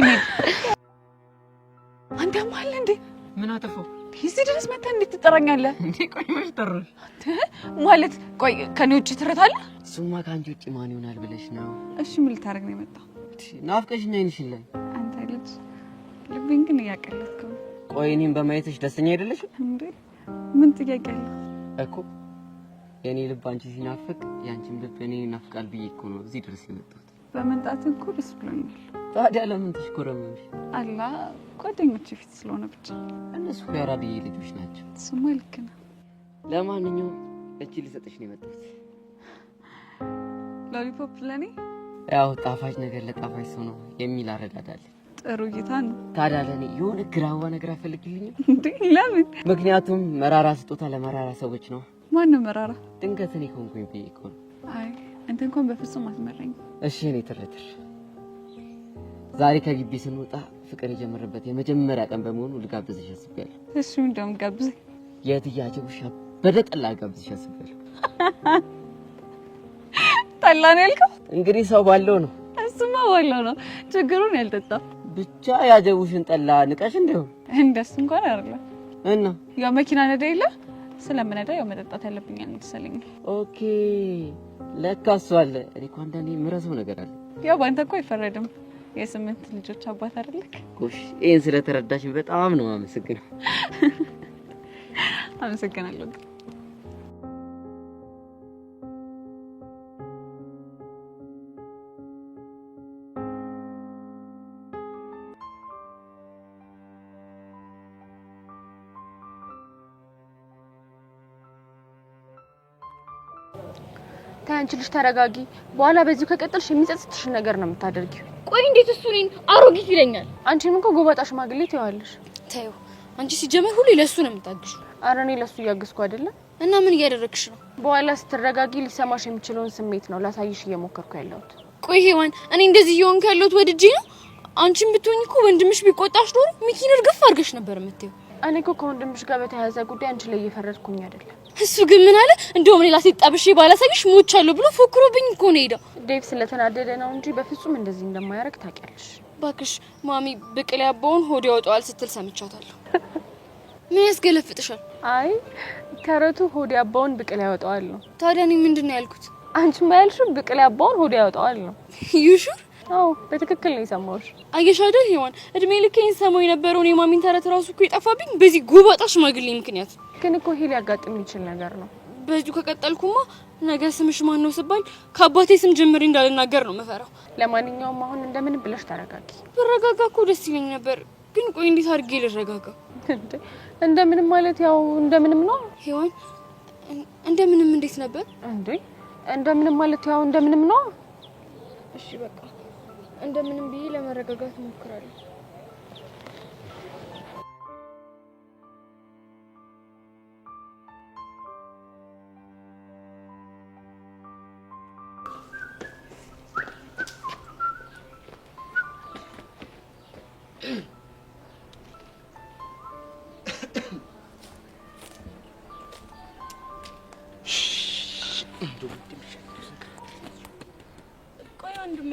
አንተ ማለ እንዴ ምን አጠፋው? እዚህ ድረስ መጣ እንዴት ትጠራኛለህ እንዴ? ቆይ ምን ተረሽ ማለት ቆይ ከኔ ውጪ ትረታለህ? እሱማ ከአንቺ ውጪ ማን ይሆናል ብለሽ ነው? እሺ ምን ልታረግ ነው የመጣው? ናፍቀሽኝ አይንሽን ላይ አንተ ልጅ ልብን ግን ያቀለጥከው። ቆይ እኔን በማየትሽ ደስተኛ አይደለሽም እንዴ? ምን ጥያቄ አለ እኮ? የኔ ልብ አንቺ ሲናፍቅ ያንቺም ልብ እኔ ይናፍቃል ብዬ እኮ ነው እዚህ ድረስ የመጣሁት። በመምጣት እኮ ደስ ብሎኛል። ታዲያ ለምን ተሽኮረመምሽ? አላ ጓደኞቼ ፊት ስለሆነ ብቻ። እነሱ ያራድዬ ልጆች ናቸው። እሱማ ልክ ነው። ለማንኛውም እቺ ልሰጥሽ ነው የመጣሁት። ሎሊፖፕ ለኔ ያው ጣፋጭ ነገር ለጣፋጭ ሰው ነው የሚል አረዳዳል። ጥሩ እይታ ነው። ታዲያ ለኔ የሆነ ግራዋ ነገር አፈልግልኝ እንዴ? ለምን? ምክንያቱም መራራ ስጦታ ለመራራ ሰዎች ነው። ማን ነው መራራ? ድንገት እኔ ሆንኩኝ ብዬ እኮ ነው። አይ አንተ እንኳን በፍጹም አትመረኝ። እሺ እኔ ትረትር ዛሬ ከግቢ ስንወጣ ፍቅር የጀመረበት የመጀመሪያ ቀን በመሆኑ ልጋብዝሽ አስቤያለሁ። እሺ እንደውም ጋብዘኝ። የትያጅ ውሻ በደጠላ ጋብዝሽ አስቤያለሁ። ጠላ ነው ያልከው? እንግዲህ ሰው ባለው ነው። እሱማ ባለው ነው። ችግሩን ያልጠጣ ብቻ ያጀቡሽን ጠላ ንቀሽ እንደው እንደሱ እንኳን አይደለም። እና ያው መኪና ነዳ የለ ስለምነዳ ያው መጠጣት ያለብኝ አንተሰለኝ። ኦኬ ለካ እሱ አለ። እኔ እኮ አንዳንዴ የምረሳው ነገር አለ። ያው ባንተ እኮ አይፈረድም። የ8 ልጆች አባት አይደለክ? ጎሽ ይሄን ስለተረዳሽ በጣም ነው አመሰግናለሁ። አመሰግናለሁ። ታንቺ ልጅ ተረጋጊ። በኋላ በዚሁ ከቀጠልሽ የሚጸጽትሽን ነገር ነው የምታደርጊው። ቆይ እንዴት እሱ እኔን አሮጊት ይለኛል? አንቺም እኮ ጎባጣ ሽማግሌ ትይዋለሽ። ተይው አንቺ ሲጀመር ሁሉ ለሱ ነው የምታግሹ። ኧረ እኔ ለሱ እያገዝኩ አይደለም። እና ምን እያደረግሽ ነው? በኋላ ስትረጋጊ ሊሰማሽ የሚችለውን ስሜት ነው ላሳይሽ እየሞከርኩ ያለሁት። ቆይ ሄዋን እኔ እንደዚህ እየሆንኩ ያለሁት ወድጄ ነው? አንቺም ብትሆኚ እኮ ወንድምሽ ቢቆጣሽ ኖሮ ሚኪን እርግፍ አድርገሽ ነበር የምትይው። እኔ እኮ ከወንድምሽ ጋር በተያያዘ ጉዳይ አንቺ ላይ እየፈረድኩኝ አይደለም። እሱ ግን ምን አለ? እንደውም ሌላ ሴት ጠብሼ ባላሳይሽ ሞቻለሁ ብሎ ፎክሮብኝ እኮ ነው ሄደው። ዴቭ ስለተናደደ ነው እንጂ በፍጹም እንደዚህ እንደማያደርግ ታውቂያለሽ። ባክሽ ማሚ ብቅል ያባውን ሆድ ያወጣዋል ስትል ሰምቻታለሁ። ምን ያስገለፍጥሻል? አይ ተረቱ ሆድ ያባውን ብቅል ያወጣዋል ነው። ታዲያ እኔ ምንድነው ያልኩት? አንቺማ ያልሽው ብቅል ያባውን ሆድ ያወጣዋል ነው። ዩሹር? አዎ በትክክል ነው የሰማሁሽ። አየሽ አይደል ሄዋን፣ እድሜ ልኬን ሰማው የነበረውን የማሚን ተረት ራሱ እኮ የጠፋብኝ በዚህ ጎባጣ ሽማግሌ ምክንያት። ግን እኮ ይሄ ሊያጋጥም የሚችል ነገር ነው። በዚሁ ከቀጠልኩማ ነገ ስምሽ ማን ነው ስባል ከአባቴ ስም ጀምሬ እንዳልናገር ነው መፈራው። ለማንኛውም አሁን እንደምን ብለሽ ተረጋጊ። ብረጋጋ እኮ ደስ ይለኝ ነበር፣ ግን ቆይ እንዴት አድርጌ ልረጋጋ? እንደምንም ማለት ያው እንደምንም ነው ሄዋን። እንደምንም እንዴት ነበር እንዴ? እንደምንም ማለት ያው እንደምንም ነው። እሺ በቃ እንደምንም ብዬ ለመረጋጋት እሞክራለሁ።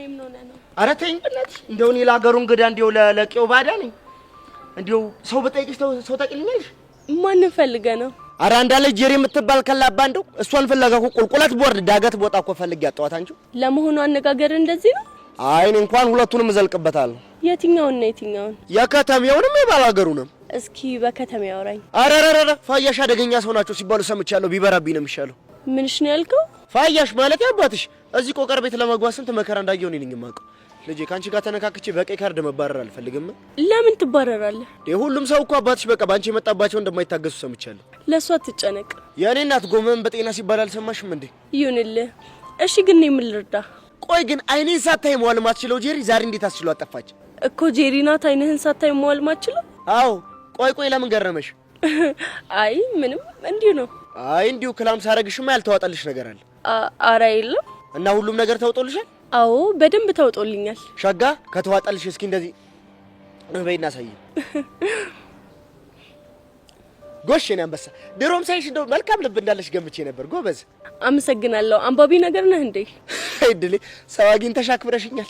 ምን ሆነ ነው? ኧረ ተይኝ በእናትሽ። እንደው እኔ ለአገሩ እንግዳ እንደው ለቄው ባዳ ነኝ። እንደው ሰው በጠይቅሽ ሰው ታውቂልኛለሽ? ማንን ፈልገህ ነው? ኧረ እንዳለች ጄሪ የምትባል ከላባ እንደው እሷን ፍለጋ እኮ ቁልቁለት ቦርድ ዳገት ቦታ እኮ ፈልጌ ያጣኋት አንቺ። ለመሆኑ አነጋገር እንደዚህ ነው? አይ እኔ እንኳን ሁለቱንም እዘልቅበታለሁ። የትኛውን ነው የትኛውን? የከተሜውንም የባላገሩንም። እስኪ በከተማ ያወራኝ። ኧረ ፋያሽ አደገኛ ሰው ናቸው ሲባሉ ሰምቻለሁ። ቢበራብኝ ነው የሚሻለው። ምንሽ ነው ያልከው? ፋያሽ ማለት ያባትሽ እዚህ ቆቀር ቤት ለመግባት ስንት መከራ እንዳየሁ እኔ ነኝ የማውቀው። ልጄ ካንቺ ጋር ተነካክቼ በቀይ ካርድ መባረር አልፈልግም። ለምን ትባረራለህ? ሁሉም ሰው እኮ አባትሽ በቃ ባንቺ የመጣባቸው እንደማይታገሱ ሰምቻለሁ። ለሷ አትጨነቅ። የኔ እናት ጎመን በጤና ሲባል አልሰማሽም እንዴ? ይሁንልህ። እሺ ግን ምን ልርዳ? ቆይ ግን አይኔን ሳታይ መዋል ማትችለው ጄሪ ዛሬ እንዴት አስችሎ አጠፋች? እኮ ጄሪ ናት አይንህን ሳታይ መዋል ማትችለው? አዎ። ቆይ ለምን ገረመሽ? አይ ምንም እንዲሁ ነው። አይ እንዲሁ ክላም ሳረግሽማ ያልተዋጣልሽ ነገር አለ? ኧረ የለም። እና ሁሉም ነገር ተውጦልሻል? አዎ በደንብ ተውጦልኛል። ሸጋ ከተዋጣልሽ እስኪ እንደዚህ በይና ሳይ። ጎሽ የኔ አንበሳ፣ ድሮም ሳይሽ እንደው መልካም ልብ እንዳለሽ ገምቼ ነበር። ጎበዝ። አመሰግናለሁ። አንባቢ ነገር ነህ እንዴ? አይድሌ ሰው አግኝተሽ አክብረሽኛል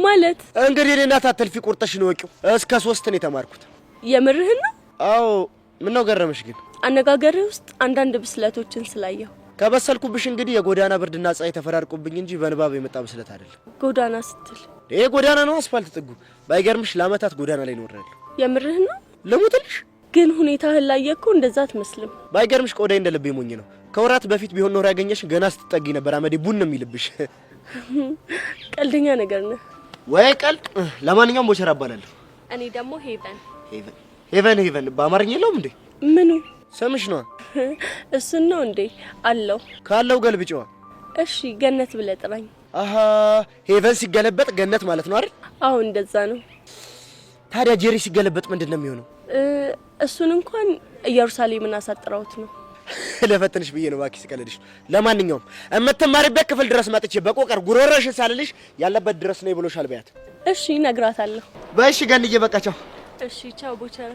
ማለት። እንግዲህ እኔ እናት አትልፊ ቁርጥሽ ነው ወቂው። እስከ 3 ነው የተማርኩት። የምርህን ነው? አዎ። ምን ነው ገረመሽ ግን? አነጋገርህ ውስጥ አንዳንድ ብስለቶችን ስላየሁ። ከበሰልኩብሽ እንግዲህ የጎዳና ብርድና ፀሐይ ተፈራርቁብኝ እንጂ በንባብ የመጣ ብስለት አይደለም። ጎዳና ስትል ይሄ ጎዳና ነው አስፋልት ጥጉ። ባይገርምሽ ለአመታት ጎዳና ላይ ኖሬያለሁ። የምርህን ነው? ልሙትልሽ ግን ሁኔታህን ላየኩ እንደዛ አትመስልም። ባይገርምሽ ቆዳዬ እንደ ልቤ ሞኝ ነው። ከወራት በፊት ቢሆን ኖር ያገኘሽ ገና ስትጠጊ ነበር አመዴ ቡን ነው የሚልብሽ። ቀልደኛ ነገር ነህ። ወይ ቀልድ። ለማንኛውም ቦቸራ እባላለሁ። እኔ ደግሞ ሄቨን። ሄቨን በአማርኛ የለውም እንዴ? ምኑ? ስምሽ ነው? እሱን ነው እንዴ? አለው። ካለው ገልብጪዋ። እሺ ገነት ብለህ ጥራኝ። አሃ ሄቨን ሲገለበጥ ገነት ማለት ነው አይደል? አዎ እንደዛ ነው። ታዲያ ጄሪ ሲገለበጥ ምንድን ነው የሚሆነው? እሱን እንኳን ኢየሩሳሌምን አሳጥራውት ነው። ለፈትንሽ ብዬ ነው እባክሽ፣ ስቀልድሽ። ለማንኛውም እምትማሪበት ክፍል ድረስ መጥቼ በቆቀር ጉሮሮሽን ሳልልሽ ያለበት ድረስ ነው ብሎሻል በያት። እሺ እነግራታለሁ። በእሺ ገንዬ በቃ ቻው። እሺ ቻው ቦቸራ።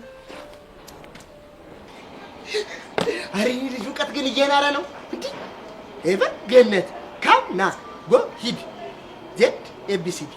አሬ ልጅ እውቀት ግን እየናረ ነው እንዴ? ሄቨን ገነት ካም ና ጎ ሂድ ዜድ ኤቢሲዲ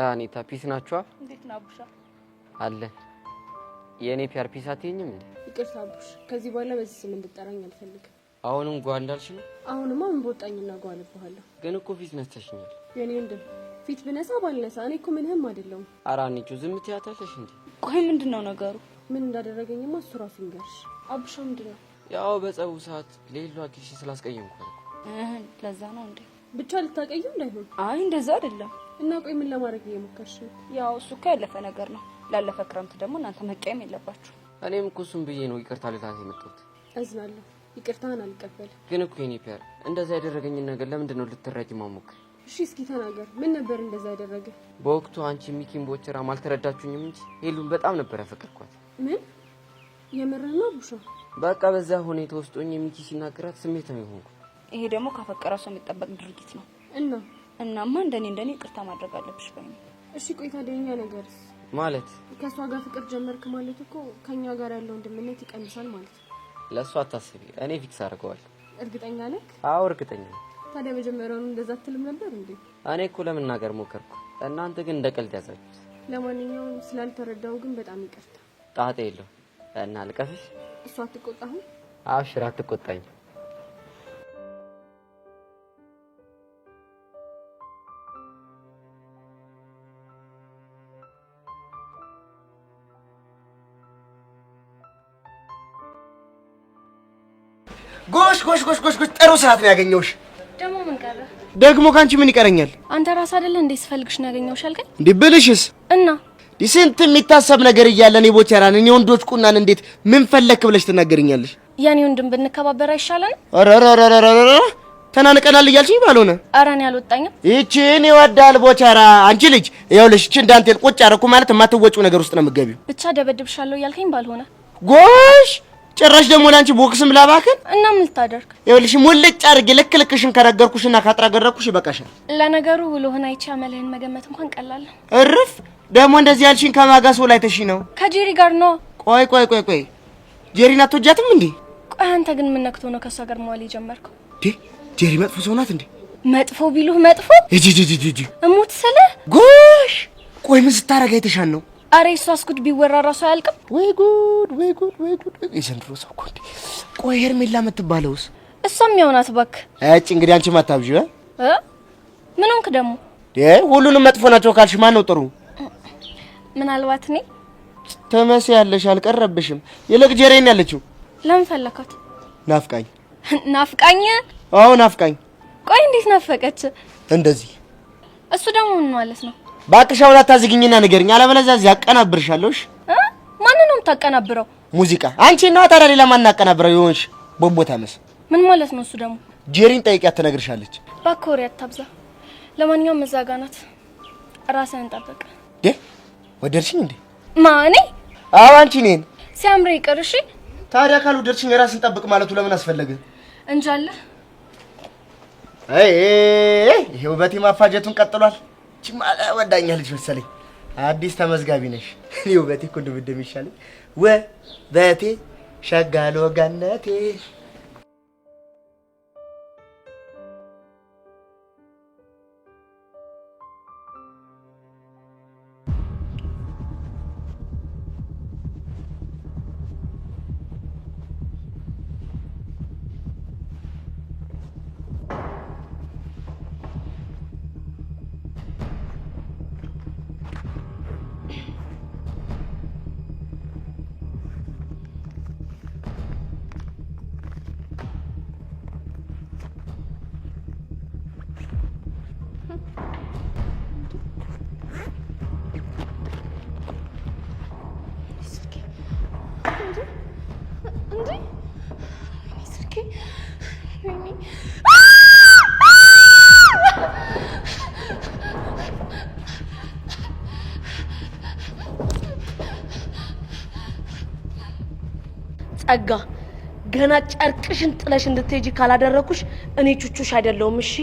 አኒታ ፒስ ናችኋ? እንዴት ነው አቡሻ? አለ የኔ ፒአር ፒስ አትይኝም እንዴ? ይቅርታ አቡሽ፣ ከዚህ በኋላ በዚህ ስም እንድጠራኝ አልፈልግም። አሁንም ጓ እንዳልሽ ነው? አሁንማ ምን በወጣኝና ጓ አልብሃለሁ። ግን እኮ ፊት ነስተሽኛል። የኔ ወንድም ፊት ብነሳ ባልነሳ እኔ እኮ ምንህም አይደለሁም። ኧረ አንቺ ዝም ትያታለሽ እንዴ? ቆይ ምንድነው ነገሩ? ምን እንዳደረገኝማ እሱ ራሱ ይንገርሽ። አቡሻ ምንድነው? ያው በጸቡ ሰዓት ሌሏ ኪሽ ስላስቀየምኳት ለዛ ነው እንዴ? ብቻ ልታቀየው እንዳይሆን። አይ እንደዛ አይደለም። እና ቆይ ምን ለማድረግ እየሞከርሽ ነው? ያው እሱ እኮ ያለፈ ነገር ነው። ላለፈ ክረምት ደግሞ እናንተ መቀየም የለባችሁ። እኔም እኮ እሱን ብዬ ነው ይቅርታ ልታት የመጣሁት። አዝናለሁ። ይቅርታህን አልቀበልም። ግን እኮ የኔ ፒአር እንደዛ ያደረገኝን ነገር ለምንድን ነው ልትረጂ ማሞክር? እሺ እስኪ ተናገር። ምን ነበር እንደዛ ያደረገ? በወቅቱ አንቺ ሚኪን ቦቸራም አልተረዳችሁኝም እንጂ ሄሉን በጣም ነበር ያፈቀርኳት። ምን የምርህ ነው ቡሻ? በቃ በዛ ሁኔታ ውስጥ ሆኜ ሚኪ ሲናገራት ስሜታዊ ሆንኩ። ይሄ ደግሞ ካፈቀረ ሰው የሚጠበቅ ድርጊት ነው። እናማ እንደኔ ይቅርታ ማድረግ አለብሽ ባይ ነኝ። እሺ ቆይ ታዲያ የኛ ነገርስ? ማለት ከሷ ጋር ፍቅር ጀመርክ ማለት እኮ ከኛ ጋር ያለው ወንድምነት ይቀንሳል ማለት ነው። ለሷ አታስቢ፣ እኔ ፊክስ አድርገዋለሁ። እርግጠኛ ነህ? አዎ እርግጠኛ ነኝ። ታዲያ መጀመሪያውኑ እንደዛ አትልም ነበር እንዴ? እኔ እኮ ለመናገር ሞከርኩ፣ እናንተ ግን እንደ ቀልድ ያዛችሁት። ለማንኛውም ስላልተረዳው ግን በጣም ይቅርታ። ጣጣ የለውም። እና ልቀፍሽ? እሷ አትቆጣህም? አብሽር፣ አትቆጣኝ። ጎሽ ጥሩ ሰዓት ነው ያገኘሁሽ። ደግሞ ምን ቀረ? ደግሞ ካንቺ ምን ይቀረኛል? አንተ ራስ አይደለ እንዴ ስፈልግሽ ነው ያገኘሁሽ አልከኝ? እንዴ ብልሽስ? እና ስንት የሚታሰብ ነገር እያለ እኔ ቦቸራን እኔ ወንዶች ቁናን እንዴት ምን ፈለክ ብለሽ ትናገርኛለሽ? ያኔ ወንድም ብንከባበር አይሻለን? አረረረረረ ተናንቀናል እያልሽኝ ባልሆነ። ኧረ እኔ አልወጣኝም። ይቺን ይወዳል ቦቸራ። አንቺ ልጅ ይኸውልሽ እቺ እንዳንቴል ቁጭ አደረኩ ማለት የማትወጪው ነገር ውስጥ ነው የምትገቢው። ብቻ ደበድብሻለሁ እያልከኝ ባልሆነ። ጎሽ ጭራሽ ደግሞ ላንቺ ቦክስም ላባከን እና ምን ልታደርግ? ይኸውልሽ ሙልጭ አድርጌ ልክልክሽን ከነገርኩሽና ካጥራገረኩሽ ይበቃሻል። ለነገሩ ውሎህን አይቼ አመልህን መገመት እንኳን ቀላል ነው። እርፍ ደግሞ እንደዚህ ያልሽኝ ከማጋስ ላይ ተሺ ነው? ከጄሪ ጋር ነው። ቆይ ጄሪን አትወጃትም እንዴ? ቆይ አንተ ግን ምን ነክቶ ነው ከሷ ጋር መዋል የጀመርከው? ጄሪ መጥፎ ሰው ናት እንዴ? መጥፎ ቢሉህ መጥፎ እጂ እሙት ስለ ጎሽ ቆይ ምን ስታረጋ የተሻል ነው? አሬ እሷስ ጉድ ቢወራ ራሱ አያልቅም። ወይ ጉድ የዘንድሮ ሰው እኮ እንዴ! ቆይ ሄርሜላ የምትባለውስ? እሷም ያውናት እባክህ። እንግዲህ አንቺ ማታብጂ ምን ሆንክ ደግሞ? ሁሉንም መጥፎ ናቸው ካልሽ ማን ነው ጥሩ? ምናልባት እኔ ትመስያለሽ፣ አልቀረብሽም። ይልቅ ጄሪን ያለችው ለምን ፈለካት? ናፍቃኝ። አዎ ናፍቃኝ። ቆይ እንዴት ናፈቀች? እንደዚህ። እሱ ደግሞ ምን ማለት ነው? ባክሽ አውላ ታዝግኝና ንገሪኝ፣ አለበለዚያ እዚህ አቀናብርሻለሽ። ማን ነው የምታቀናብረው? ሙዚቃ አንቺ ነው ታዲያ ሌላ ማን አቀናብረው ይሆንሽ? ቦቦታመስ ምን ማለት ነው? እሱ ደግሞ ጄሪን ጠይቂያት ትነግርሻለች። ባኮሪ አታብዛ። ለማንኛውም እዛ ጋር ናት። ራስህን ጠብቅ። ወደድሽኝ እንዴ? ማኔ? አዎ አንቺ ነኝ። ሲያምር ይቅር። እሺ ታዲያ ካልወደድሽኝ ራስን ጠብቅ ማለቱ ለምን አስፈለገ? እንጃለ። ይሄ ውበቴ ማፋጀቱን ቀጥሏል። ቺማ ወዳኛለች መሰለኝ። አዲስ ተመዝጋቢ ነሽ። እኔ ውበቴ እኮ እንደምደም ይሻለኝ። ውበቴ ሸጋሎ ገነቴ ጸጋ ገና ጨርቅሽን ጥለሽ እንድትሄጂ ካላደረኩሽ እኔ ቹቹሽ አይደለሁም። እሺ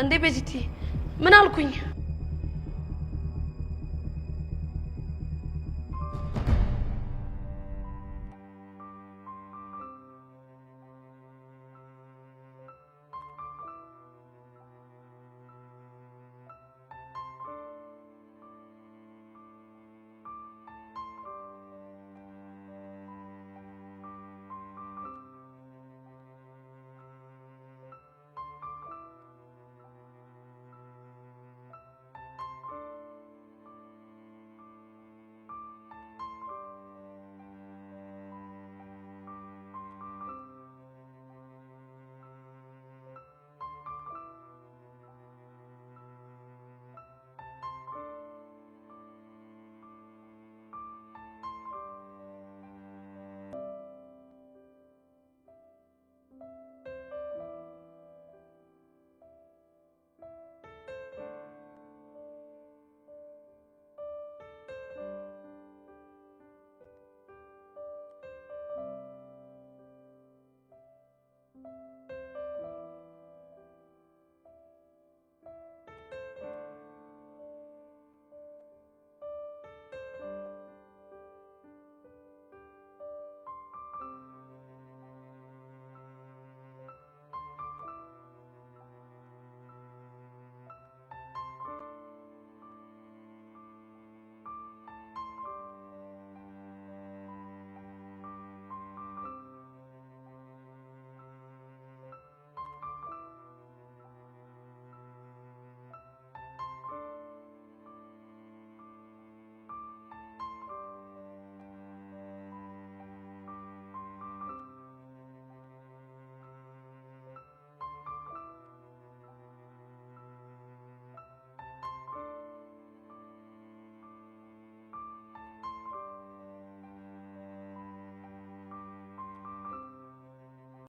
እንዴ ቤዚቲ ምን አልኩኝ?